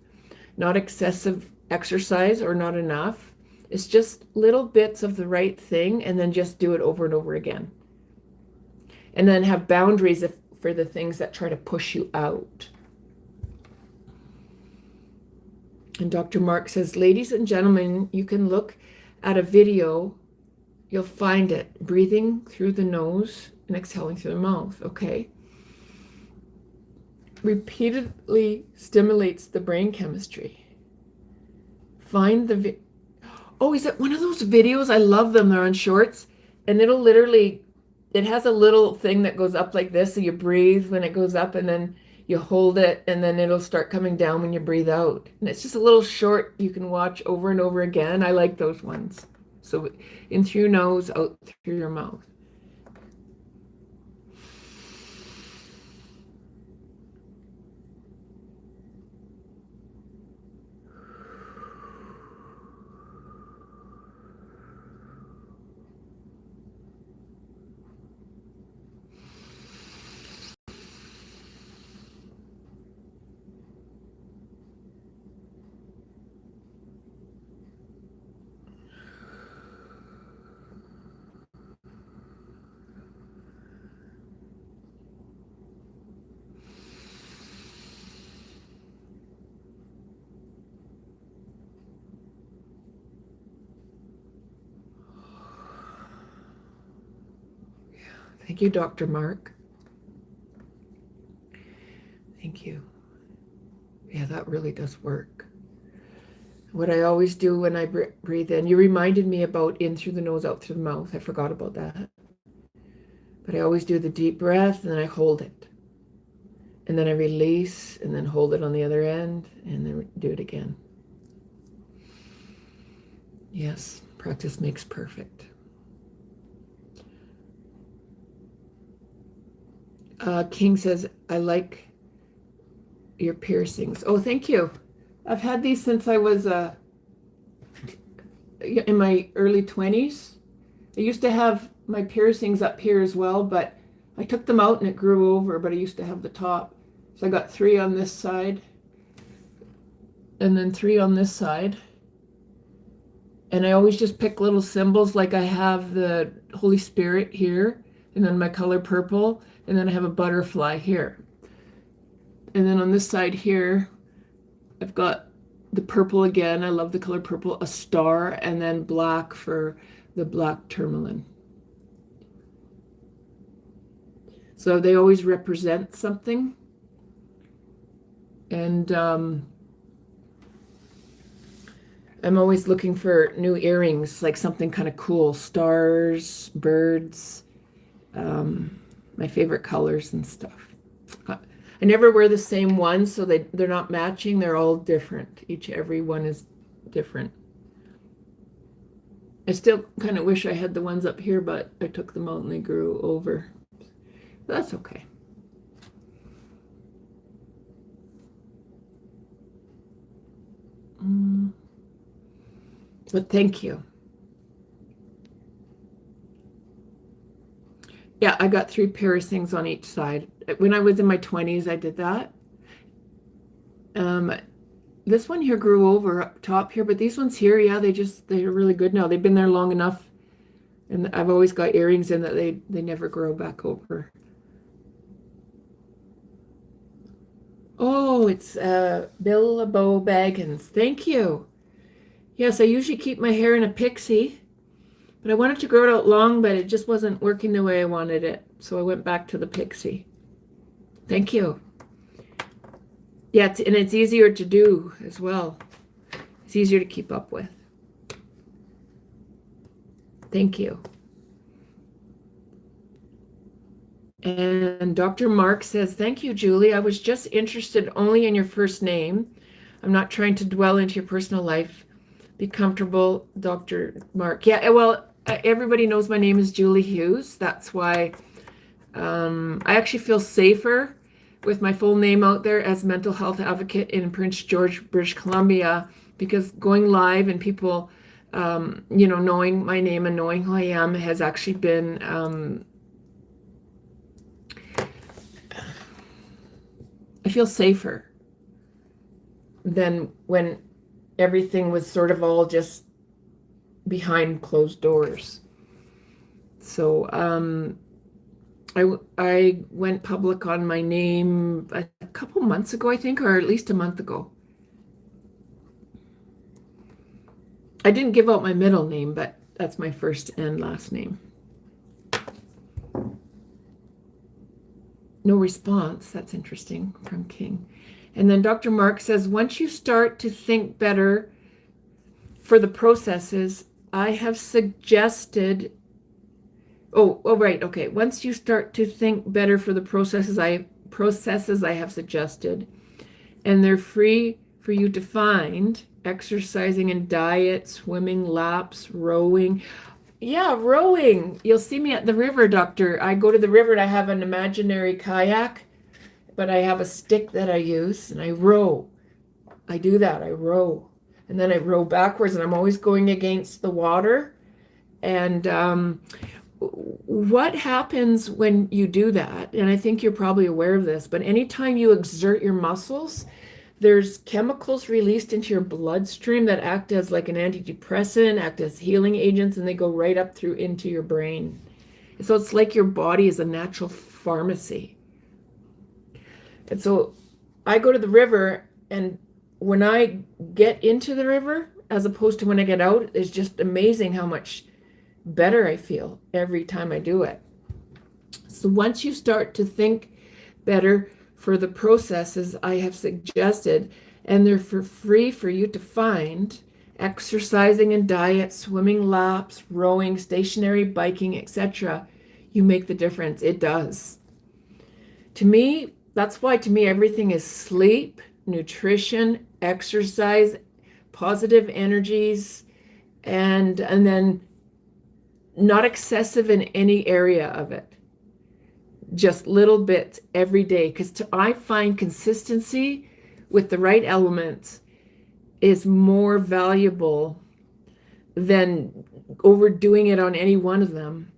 [SPEAKER 1] not excessive exercise or not enough. It's just little bits of the right thing, and then just do it over and over again. And then have boundaries for the things that try to push you out. And Dr. Mark says, ladies and gentlemen, you can look at a video, you'll find it, breathing through the nose and exhaling through the mouth, okay? Repeatedly stimulates the brain chemistry. Find the oh, is it one of those videos? I love them. They're on shorts, and it'll literally, it has a little thing that goes up like this, so you breathe when it goes up, and then you hold it, and then it'll start coming down when you breathe out. And it's just a little short, you can watch over and over again. I like those ones. So in through your nose, out through your mouth. Thank you, Dr. Mark. Thank you. Yeah, that really does work. What I always do when I breathe in, you reminded me about in through the nose, out through the mouth. I forgot about that. But I always do the deep breath, and then I hold it. And then I release, and then hold it on the other end, and then do it again. Yes, practice makes perfect. King says, I like your piercings. Oh, thank you. I've had these since I was in my early 20s. I used to have my piercings up here as well, but I took them out and it grew over, but I used to have the top. So I got 3 on this side, and then 3 on this side. And I always just pick little symbols, like I have the Holy Spirit here, and then my color purple, and then I have a butterfly here. And then on this side here, I've got the purple again. I love the color purple, a star, and then black for the black tourmaline. So they always represent something. And I'm always looking for new earrings, like something kind of cool, stars, birds, my favorite colors and stuff. I never wear the same ones, so they're not matching. They're all different. Every one is different. I still kind of wish I had the ones up here, but I took them out and they grew over. But that's okay. But thank you. Yeah, I got 3 piercings on each side. When I was in my 20s, I did that. This one here grew over up top here, but these ones here, yeah, they're really good now. They've been there long enough, and I've always got earrings in that they never grow back over. Oh, it's Billabo Baggins. Thank you. Yes, I usually keep my hair in a pixie, but I wanted to grow it out long, but it just wasn't working the way I wanted it. So I went back to the pixie. Thank you. Yeah, and it's easier to do as well. It's easier to keep up with. Thank you. And Dr. Mark says, thank you, Julie. I was just interested only in your first name. I'm not trying to dwell into your personal life. Be comfortable, Dr. Mark. Yeah, well, everybody knows my name is Julie Hughes. That's why I actually feel safer with my full name out there as mental health advocate in Prince George, British Columbia, because going live and people, knowing my name and knowing who I am has actually been, I feel safer than when everything was sort of all just behind closed doors. So, I went public on my name a couple months ago, I think, or at least a month ago. I didn't give out my middle name, but that's my first and last name. No response. That's interesting from King. And then Dr. Mark says, once you start to think better for the processes, I have suggested, right, okay. Once you start to think better for the processes, I processes I have suggested, and they're free for you to find: exercising and diet, swimming, laps, rowing. Yeah, rowing. You'll see me at the river, doctor. I go to the river and I have an imaginary kayak, but I have a stick that I use and I row. I do that. I row. And then I row backwards and I'm always going against the water. And what happens when you do that? And I think you're probably aware of this, but anytime you exert your muscles, there's chemicals released into your bloodstream that act as like an antidepressant, act as healing agents, and they go right up through into your brain. So it's like your body is a natural pharmacy. And so I go to the river, and when I get into the river, as opposed to when I get out, it's just amazing how much better I feel every time I do it. So once you start to think better for the processes I have suggested, and they're for free for you to find: exercising and diet, swimming, laps, rowing, stationary biking, etc., you make the difference. It does. To me, that's why to me everything is sleep, nutrition, exercise, positive energies, and then not excessive in any area of it. Just little bits every day, because I find consistency with the right elements is more valuable than overdoing it on any one of them.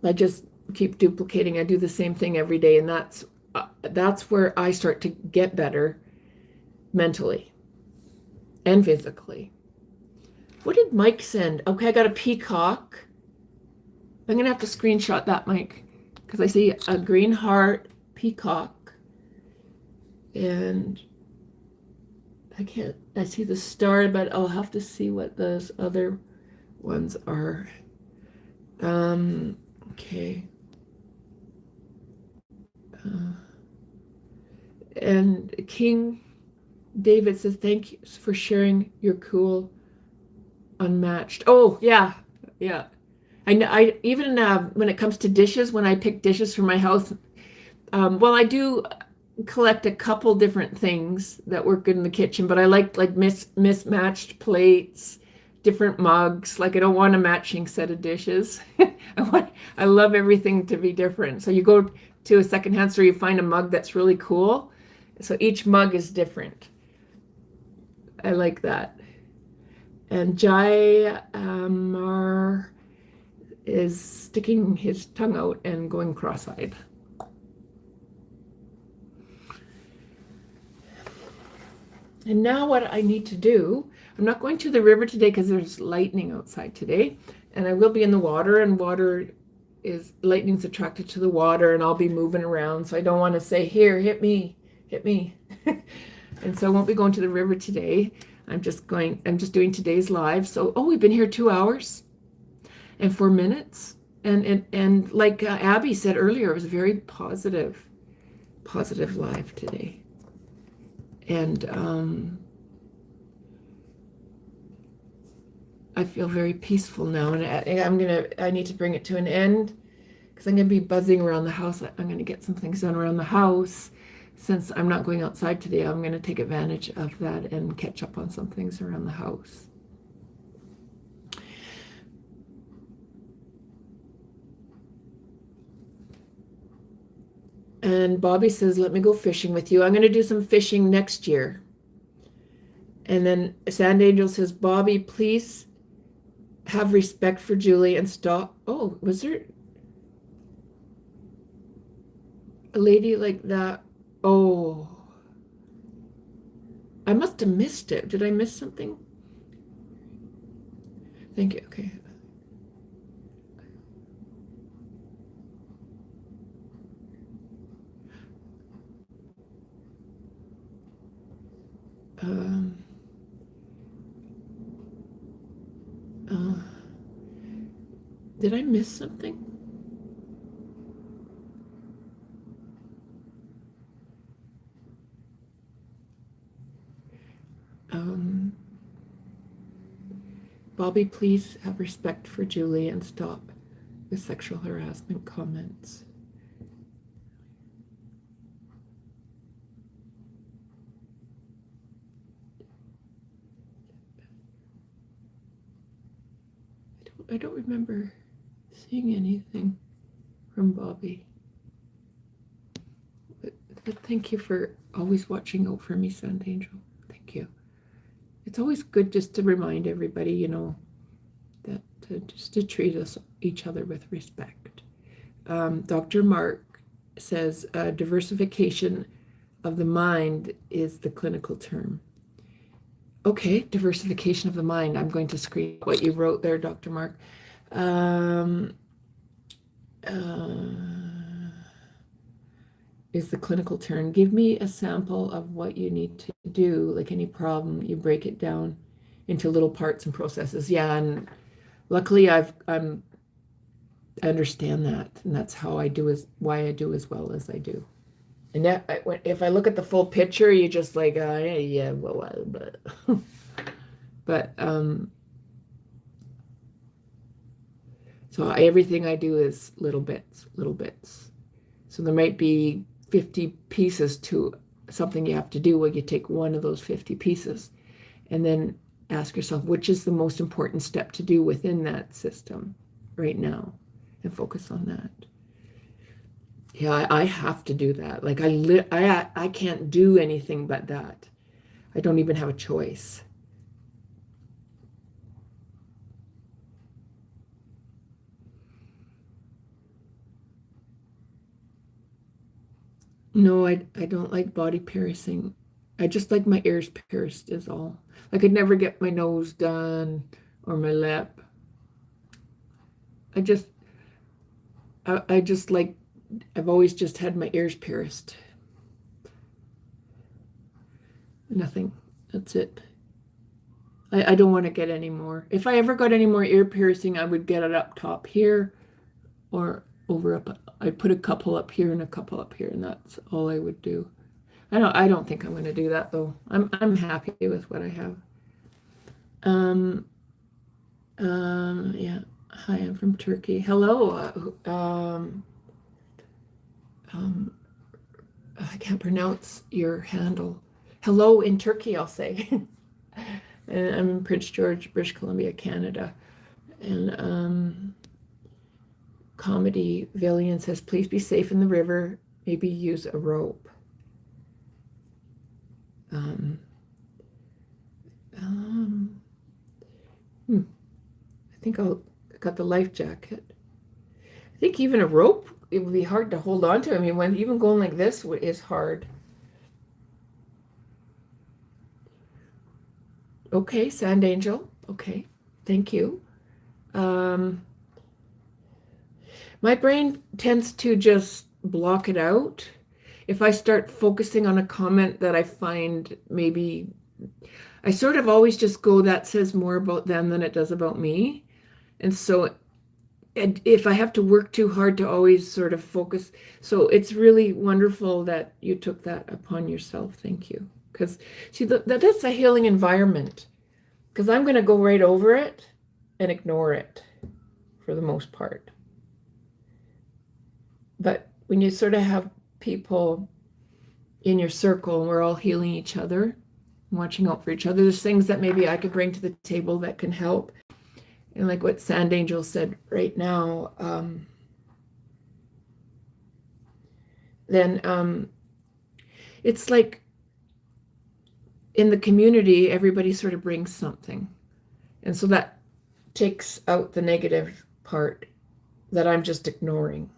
[SPEAKER 1] I just keep duplicating. I do the same thing every day, and that's where I start to get better mentally and physically. What did Mike send? Okay, I got a peacock. I'm gonna have to screenshot that, Mike, because I see a green heart peacock, and I see the star, but I'll have to see what those other ones are. Okay. And King David says, thank you for sharing your cool unmatched. Oh, yeah. Yeah. I even when it comes to dishes, when I pick dishes for my house, well, I do collect a couple different things that work good in the kitchen, but I like mismatched plates, different mugs. Like I don't want a matching set of dishes. I love everything to be different. So you go to a secondhand store, you find a mug that's really cool. So each mug is different. I like that. And Jai Amar is sticking his tongue out and going cross-eyed. And now what I need to do, I'm not going to the river today because there's lightning outside today, and I will be in the water, and lightning's attracted to the water, and I'll be moving around, so I don't want to say, here, hit me. And so I won't be going to the river today. I'm just doing today's live. So, we've been here 2 hours and 4 minutes. And like Abby said earlier, it was a very positive live today. And I feel very peaceful now. And I need to bring it to an end because I'm going to be buzzing around the house. I'm going to get some things done around the house. Since I'm not going outside today, I'm going to take advantage of that and catch up on some things around the house. And Bobby says, let me go fishing with you. I'm going to do some fishing next year. And then Sand Angel says, Bobby, please have respect for Julie and stop. Oh, was there a lady like that? Oh, I must have missed it. Did I miss something? Thank you. Okay. Did I miss something? Bobby, please have respect for Julie and stop the sexual harassment comments. I don't remember seeing anything from Bobby. But thank you for always watching out for me, Sand Angel. Thank you. It's always good just to remind everybody, you know, that just to treat each other with respect. Dr. Mark says diversification of the mind is the clinical term. Okay, diversification of the mind. I'm going to screen what you wrote there, Dr. Mark. Is the clinical term. Give me a sample of what you need to do, like any problem, you break it down into little parts and processes. Yeah, and luckily I understand that, and that's how I do why I do as well as I do. And that, if I look at the full picture, you just like, yeah, well, but, but, so everything I do is little bits. So there might be 50 pieces to something you have to do. Well, you take one of those 50 pieces and then ask yourself, which is the most important step to do within that system right now, and focus on that. Yeah, I have to do that. Like I can't do anything but that. I don't even have a choice. No, I don't like body piercing. I just like my ears pierced is all. I could never get my nose done or my lip. I just like, I've always just had my ears pierced. Nothing. That's it. I don't want to get any more. If I ever got any more ear piercing, I would get it up top here or over up. I'd put a couple up here and a couple up here, and that's all I would do. I don't think I'm going to do that though. I'm happy with what I have. Yeah. Hi, I'm from Turkey. Hello. I can't pronounce your handle. Hello in Turkey, I'll say. And I'm in Prince George, British Columbia, Canada. And Comedy Villian says, please be safe in the river. Maybe use a rope. I think I got the life jacket. I think even a rope, it would be hard to hold on to. I mean, when even going like this is hard. Okay, Sand Angel. Okay, thank you. My brain tends to just block it out. If I start focusing on a comment that I find maybe, I sort of always just go, that says more about them than it does about me. And so if I have to work too hard to always sort of focus, so it's really wonderful that you took that upon yourself. Thank you. Because see, that's a healing environment. Because I'm going to go right over it and ignore it for the most part. But when you sort of have people in your circle and we're all healing each other, watching out for each other, there's things that maybe I could bring to the table that can help. And like what Sand Angel said right now, then it's like in the community, everybody sort of brings something. And so that takes out the negative part that I'm just ignoring.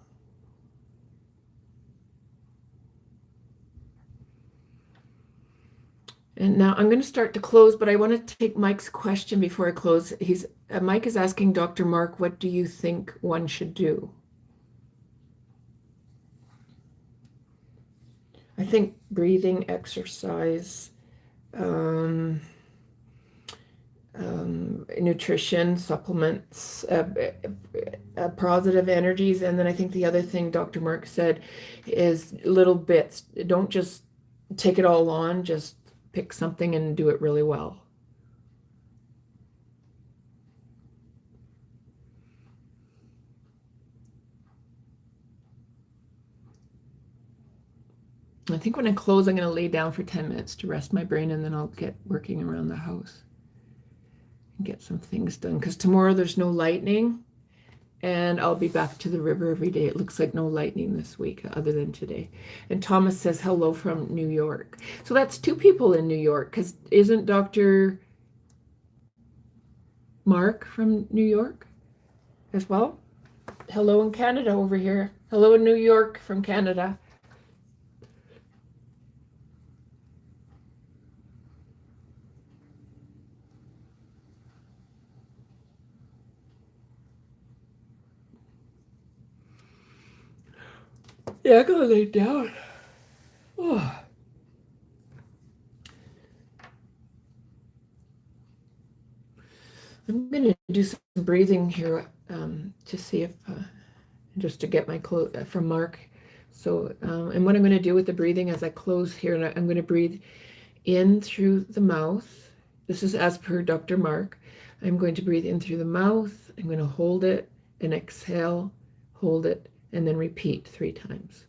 [SPEAKER 1] And now I'm going to start to close, but I want to take Mike's question before I close. Mike is asking Dr. Mark, what do you think one should do? I think breathing, exercise, nutrition, supplements, positive energies. And then I think the other thing Dr. Mark said is little bits. Don't just take it all on, just pick something and do it really well. I think when I close, I'm going to lay down for 10 minutes to rest my brain, and then I'll get working around the house and get some things done. Because tomorrow there's no lightning, and I'll be back to the river every day. It looks like no lightning this week other than today. And Thomas says hello from New York. So that's 2 people in New York, because isn't Dr. Mark from New York as well? Hello in Canada over here. Hello in New York from Canada. Yeah, I'm gonna lay down. Oh. I'm gonna do some breathing here to see if just to get my clothes from Mark. So, and what I'm going to do with the breathing as I close here, and I'm going to breathe in through the mouth. This is as per Dr. Mark. I'm going to breathe in through the mouth. I'm going to hold it and exhale, hold it, and then repeat 3 times.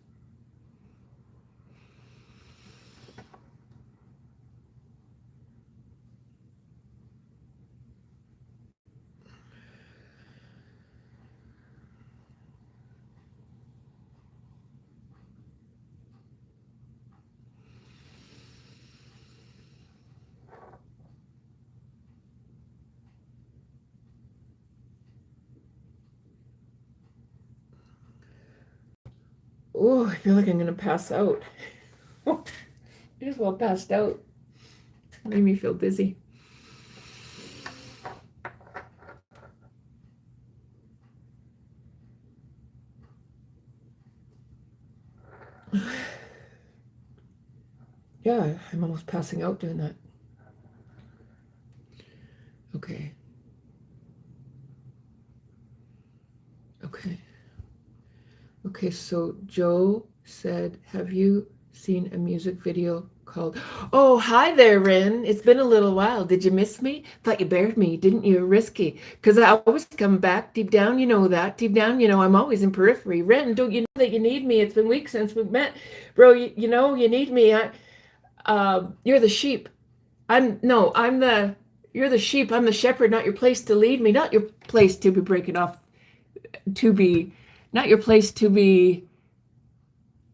[SPEAKER 1] Oh, I feel like I'm going to pass out. I just well passed out. Made me feel dizzy. Yeah, I'm almost passing out doing that. Okay. Okay. Okay, so Joe said, have you seen a music video called, Oh, hi there, Ren. It's been a little while. Did you miss me? Thought you buried me, didn't you? Risky. Because I always come back. Deep down, you know that. Deep down, you know I'm always in periphery. Ren, don't you know that you need me? It's been weeks since we've met. Bro, you know you need me. You're the sheep. You're the sheep. I'm the shepherd, not your place to lead me, not your place to be breaking off, to be, not your place to be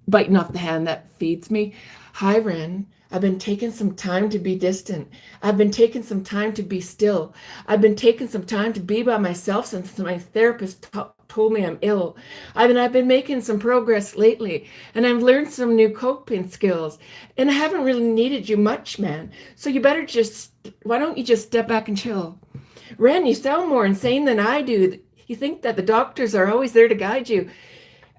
[SPEAKER 1] biting off the hand that feeds me. Hi, Ren. I've been taking some time to be distant. I've been taking some time to be still. I've been taking some time to be by myself since my therapist told me I'm ill. I've been making some progress lately, and I've learned some new coping skills. And I haven't really needed you much, man. So why don't you just step back and chill? Ren, you sound more insane than I do. You think that the doctors are always there to guide you.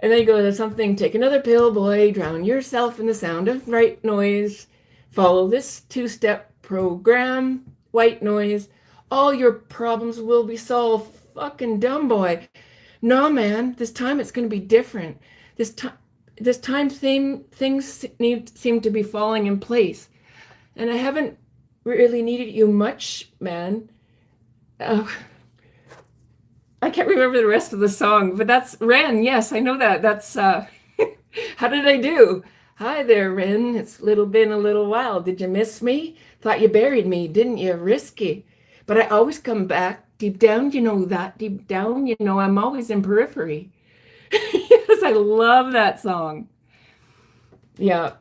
[SPEAKER 1] And then you go to something, take another pill, boy, drown yourself in the sound of white noise. Follow this 2-step program, white noise. All your problems will be solved. Fucking dumb boy. Nah, man, this time it's going to be different. This time things seem to be falling in place. And I haven't really needed you much, man. I can't remember the rest of the song, but that's Ren. Yes, I know that. That's how did I do? Hi there, Ren. Been a little while. Did you miss me? Thought you buried me, didn't you? Risky. But I always come back. Deep down, you know that. Deep down, you know I'm always in periphery. Yes, I love that song. Yeah.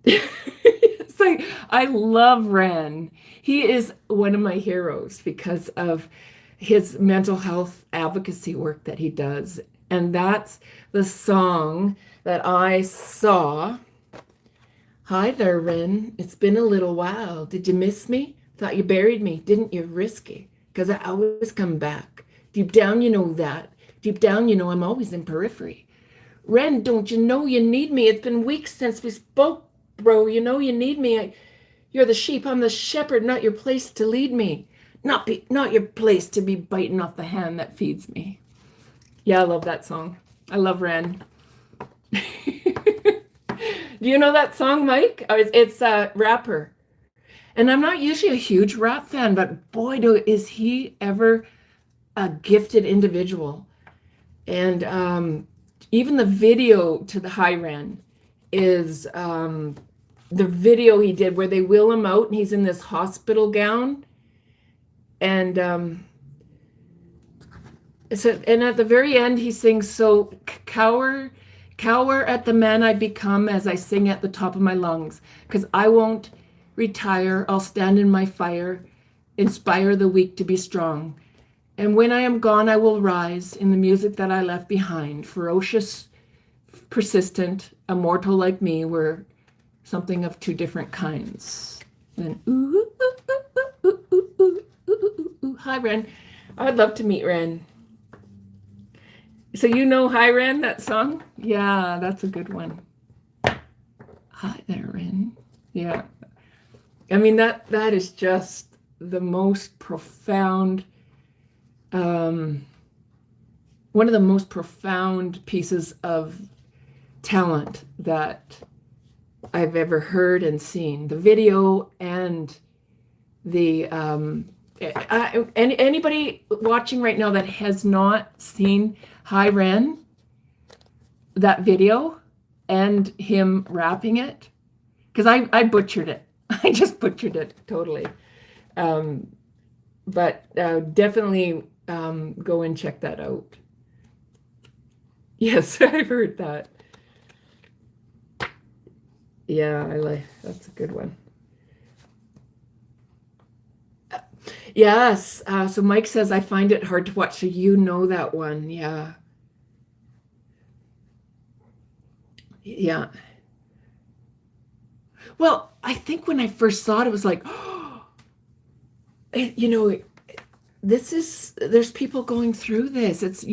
[SPEAKER 1] It's like I love Ren. He is one of my heroes because of his mental health advocacy work that he does. And that's the song that I saw. Hi there, Ren. It's been a little while. Did you miss me? Thought you buried me, didn't you? Risky. Because I always come back. Deep down, you know that. Deep down, you know I'm always in periphery. Ren, don't you know you need me? It's been weeks since we spoke, bro. You know you need me. You're the sheep. I'm the shepherd, not your place to lead me. Not your place to be biting off the hand that feeds me. Yeah, I love that song. I love Ren. Do you know that song, Mike? It's a rapper. And I'm not usually a huge rap fan, but boy, is he ever a gifted individual. And even the video to the High Ren is the video he did where they wheel him out and he's in this hospital gown. And and at the very end he sings, so cower at the man I become as I sing at the top of my lungs, because I won't retire. I'll stand in my fire, inspire the weak to be strong. And when I am gone, I will rise in the music that I left behind. Ferocious, persistent, immortal like me, were something of two different kinds. Then, ooh, ooh, ooh, ooh, ooh, ooh, ooh, ooh, ooh. Hi, Ren. I'd love to meet Ren. So you know Hi, Ren, that song? Yeah, that's a good one. Hi there, Ren. Yeah. I mean, that is just the most profound, one of the most profound pieces of talent that I've ever heard and seen. The video and the anybody watching right now that has not seen Hi Ren, that video and him rapping it, because I butchered it. I just butchered it totally. But definitely go and check that out. Yes, I've heard that. Yeah, that's a good one. Yes. So Mike says, I find it hard to watch. So you know that one. Yeah. Yeah. Well, I think when I first saw it, it was like, oh, there's people going through this. This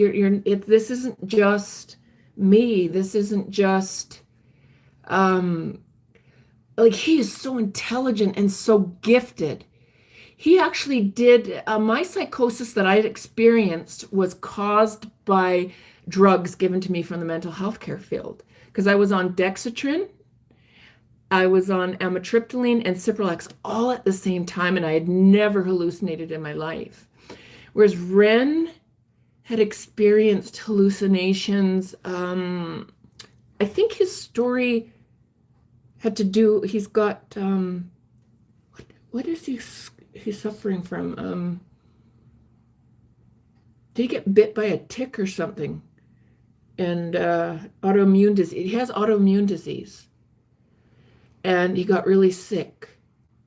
[SPEAKER 1] isn't just me. This isn't just, like, he is so intelligent and so gifted. He actually did, my psychosis that I had experienced was caused by drugs given to me from the mental health care field, because I was on Dexatrin, I was on amitriptyline and Cipralex all at the same time, and I had never hallucinated in my life. Whereas Ren had experienced hallucinations. I think his story had to do, he's got, what is he's suffering from? Did he get bit by a tick or something? And autoimmune disease. He has autoimmune disease. And he got really sick.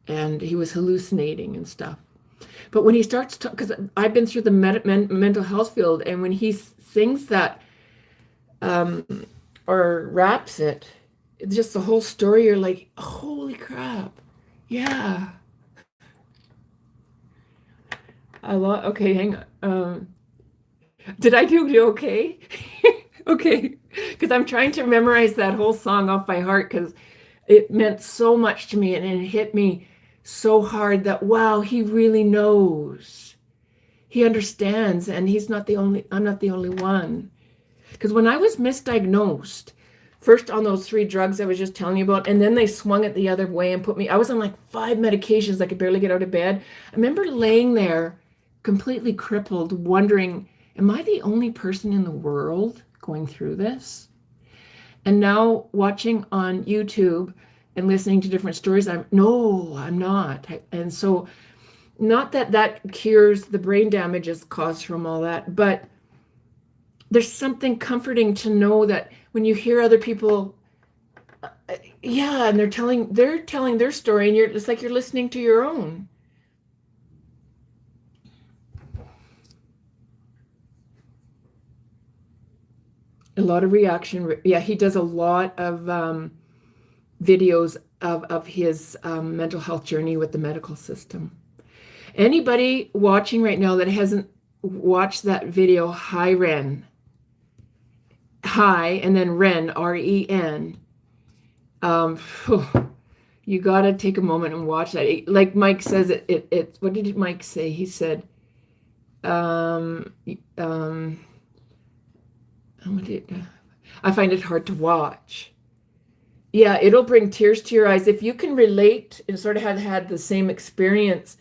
[SPEAKER 1] And he was hallucinating and stuff. But when he starts to, because I've been through the mental health field, and when he sings that or raps it, it's just the whole story, you're like, holy crap. Yeah. Okay, hang on. Did I do okay? Okay. Because I'm trying to memorize that whole song off by heart, because it meant so much to me, and it hit me so hard that, wow, he really knows. He understands, and I'm not the only one. Because when I was misdiagnosed, first on those 3 drugs I was just telling you about, and then they swung it the other way and I was on like 5 medications. I could barely get out of bed. I remember laying there completely crippled, wondering, am I the only person in the world going through this? And now watching on YouTube and listening to different stories, I'm not. And so, not that cures the brain damages caused from all that, but there's something comforting to know that when you hear other people, and they're telling their story, and it's like you're listening to your own. A lot of reaction. Yeah, he does a lot of videos of his mental health journey with the medical system. Anybody watching right now that hasn't watched that video, Hi Ren, Hi, and then Ren, R-E-N, you got to take a moment and watch that. Like Mike says, it what did Mike say? He said, I find it hard to watch. Yeah, it'll bring tears to your eyes. If you can relate and sort of have had the same experience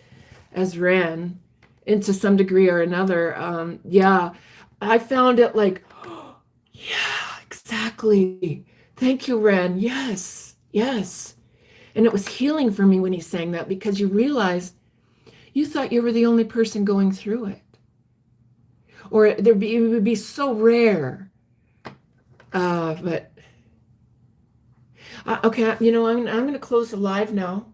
[SPEAKER 1] as Ren, and to some degree or another, I found it like, yeah, Exactly. Thank you, Ren. Yes, yes. And it was healing for me when he sang that, because you realize you thought you were the only person going through it. Or it would be so rare. But okay, I'm going to close the live now.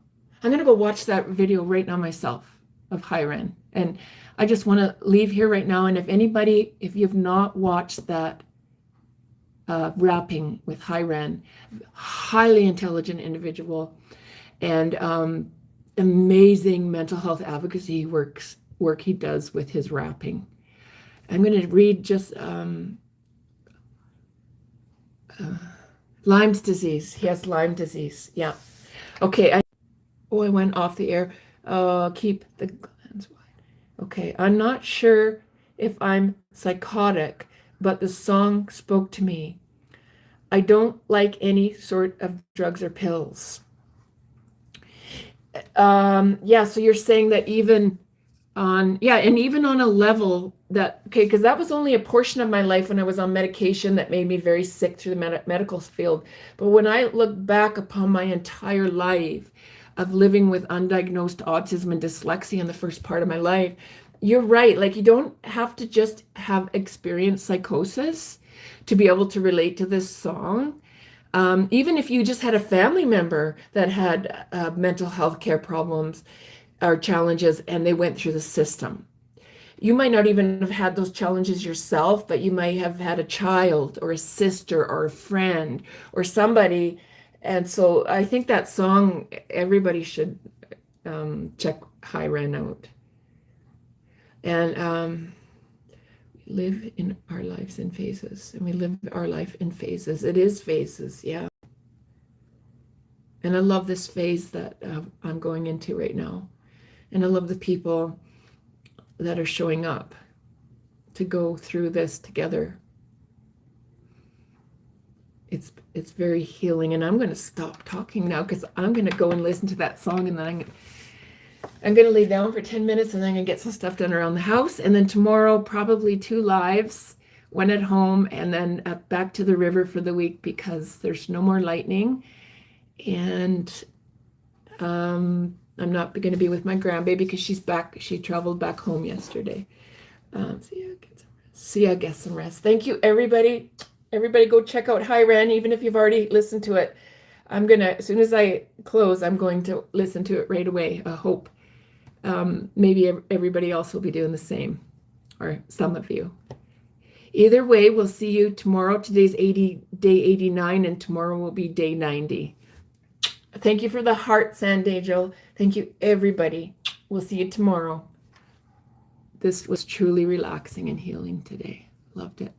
[SPEAKER 1] I'm going to go watch that video right now myself of Hi Ren. And I just want to leave here right now. And if you've not watched that rapping with Hi Ren, highly intelligent individual, and amazing mental health advocacy work he does with his rapping. I'm going to read just Lyme's disease. He has Lyme disease. Yeah. Okay. I went off the air. Keep the glands wide. Okay. I'm not sure if I'm psychotic, but the song spoke to me. I don't like any sort of drugs or pills. Yeah. So you're saying that even on a level that, okay, because that was only a portion of my life when I was on medication that made me very sick through the medical field. But when I look back upon my entire life of living with undiagnosed autism and dyslexia in the first part of my life, you're right. Like, you don't have to just have experienced psychosis to be able to relate to this song. Even if you just had a family member that had mental health care problems or challenges and they went through the system. You might not even have had those challenges yourself, but you might have had a child or a sister or a friend or somebody. And so I think that song, everybody should check Hi Ren out. And we live in our lives in phases, and we live our life in phases. It is phases, yeah. And I love this phase that I'm going into right now. And I love the people that are showing up to go through this together. It's very healing. And I'm going to stop talking now because I'm going to go and listen to that song, and then I'm going to lay down for 10 minutes, and then I'm going to get some stuff done around the house. And then tomorrow, probably 2 lives, one at home, and then back to the river for the week because there's no more lightning. And I'm not going to be with my grandbaby because she's back. She traveled back home yesterday. See ya, get some rest. Thank you, everybody. Everybody go check out Hi Ren, even if you've already listened to it. As soon as I close, I'm going to listen to it right away. I hope maybe everybody else will be doing the same, or some of you. Either way, we'll see you tomorrow. Today's day 89, and tomorrow will be day 90. Thank you for the heart, Sand Angel. Thank you, everybody. We'll see you tomorrow. This was truly relaxing and healing today. Loved it.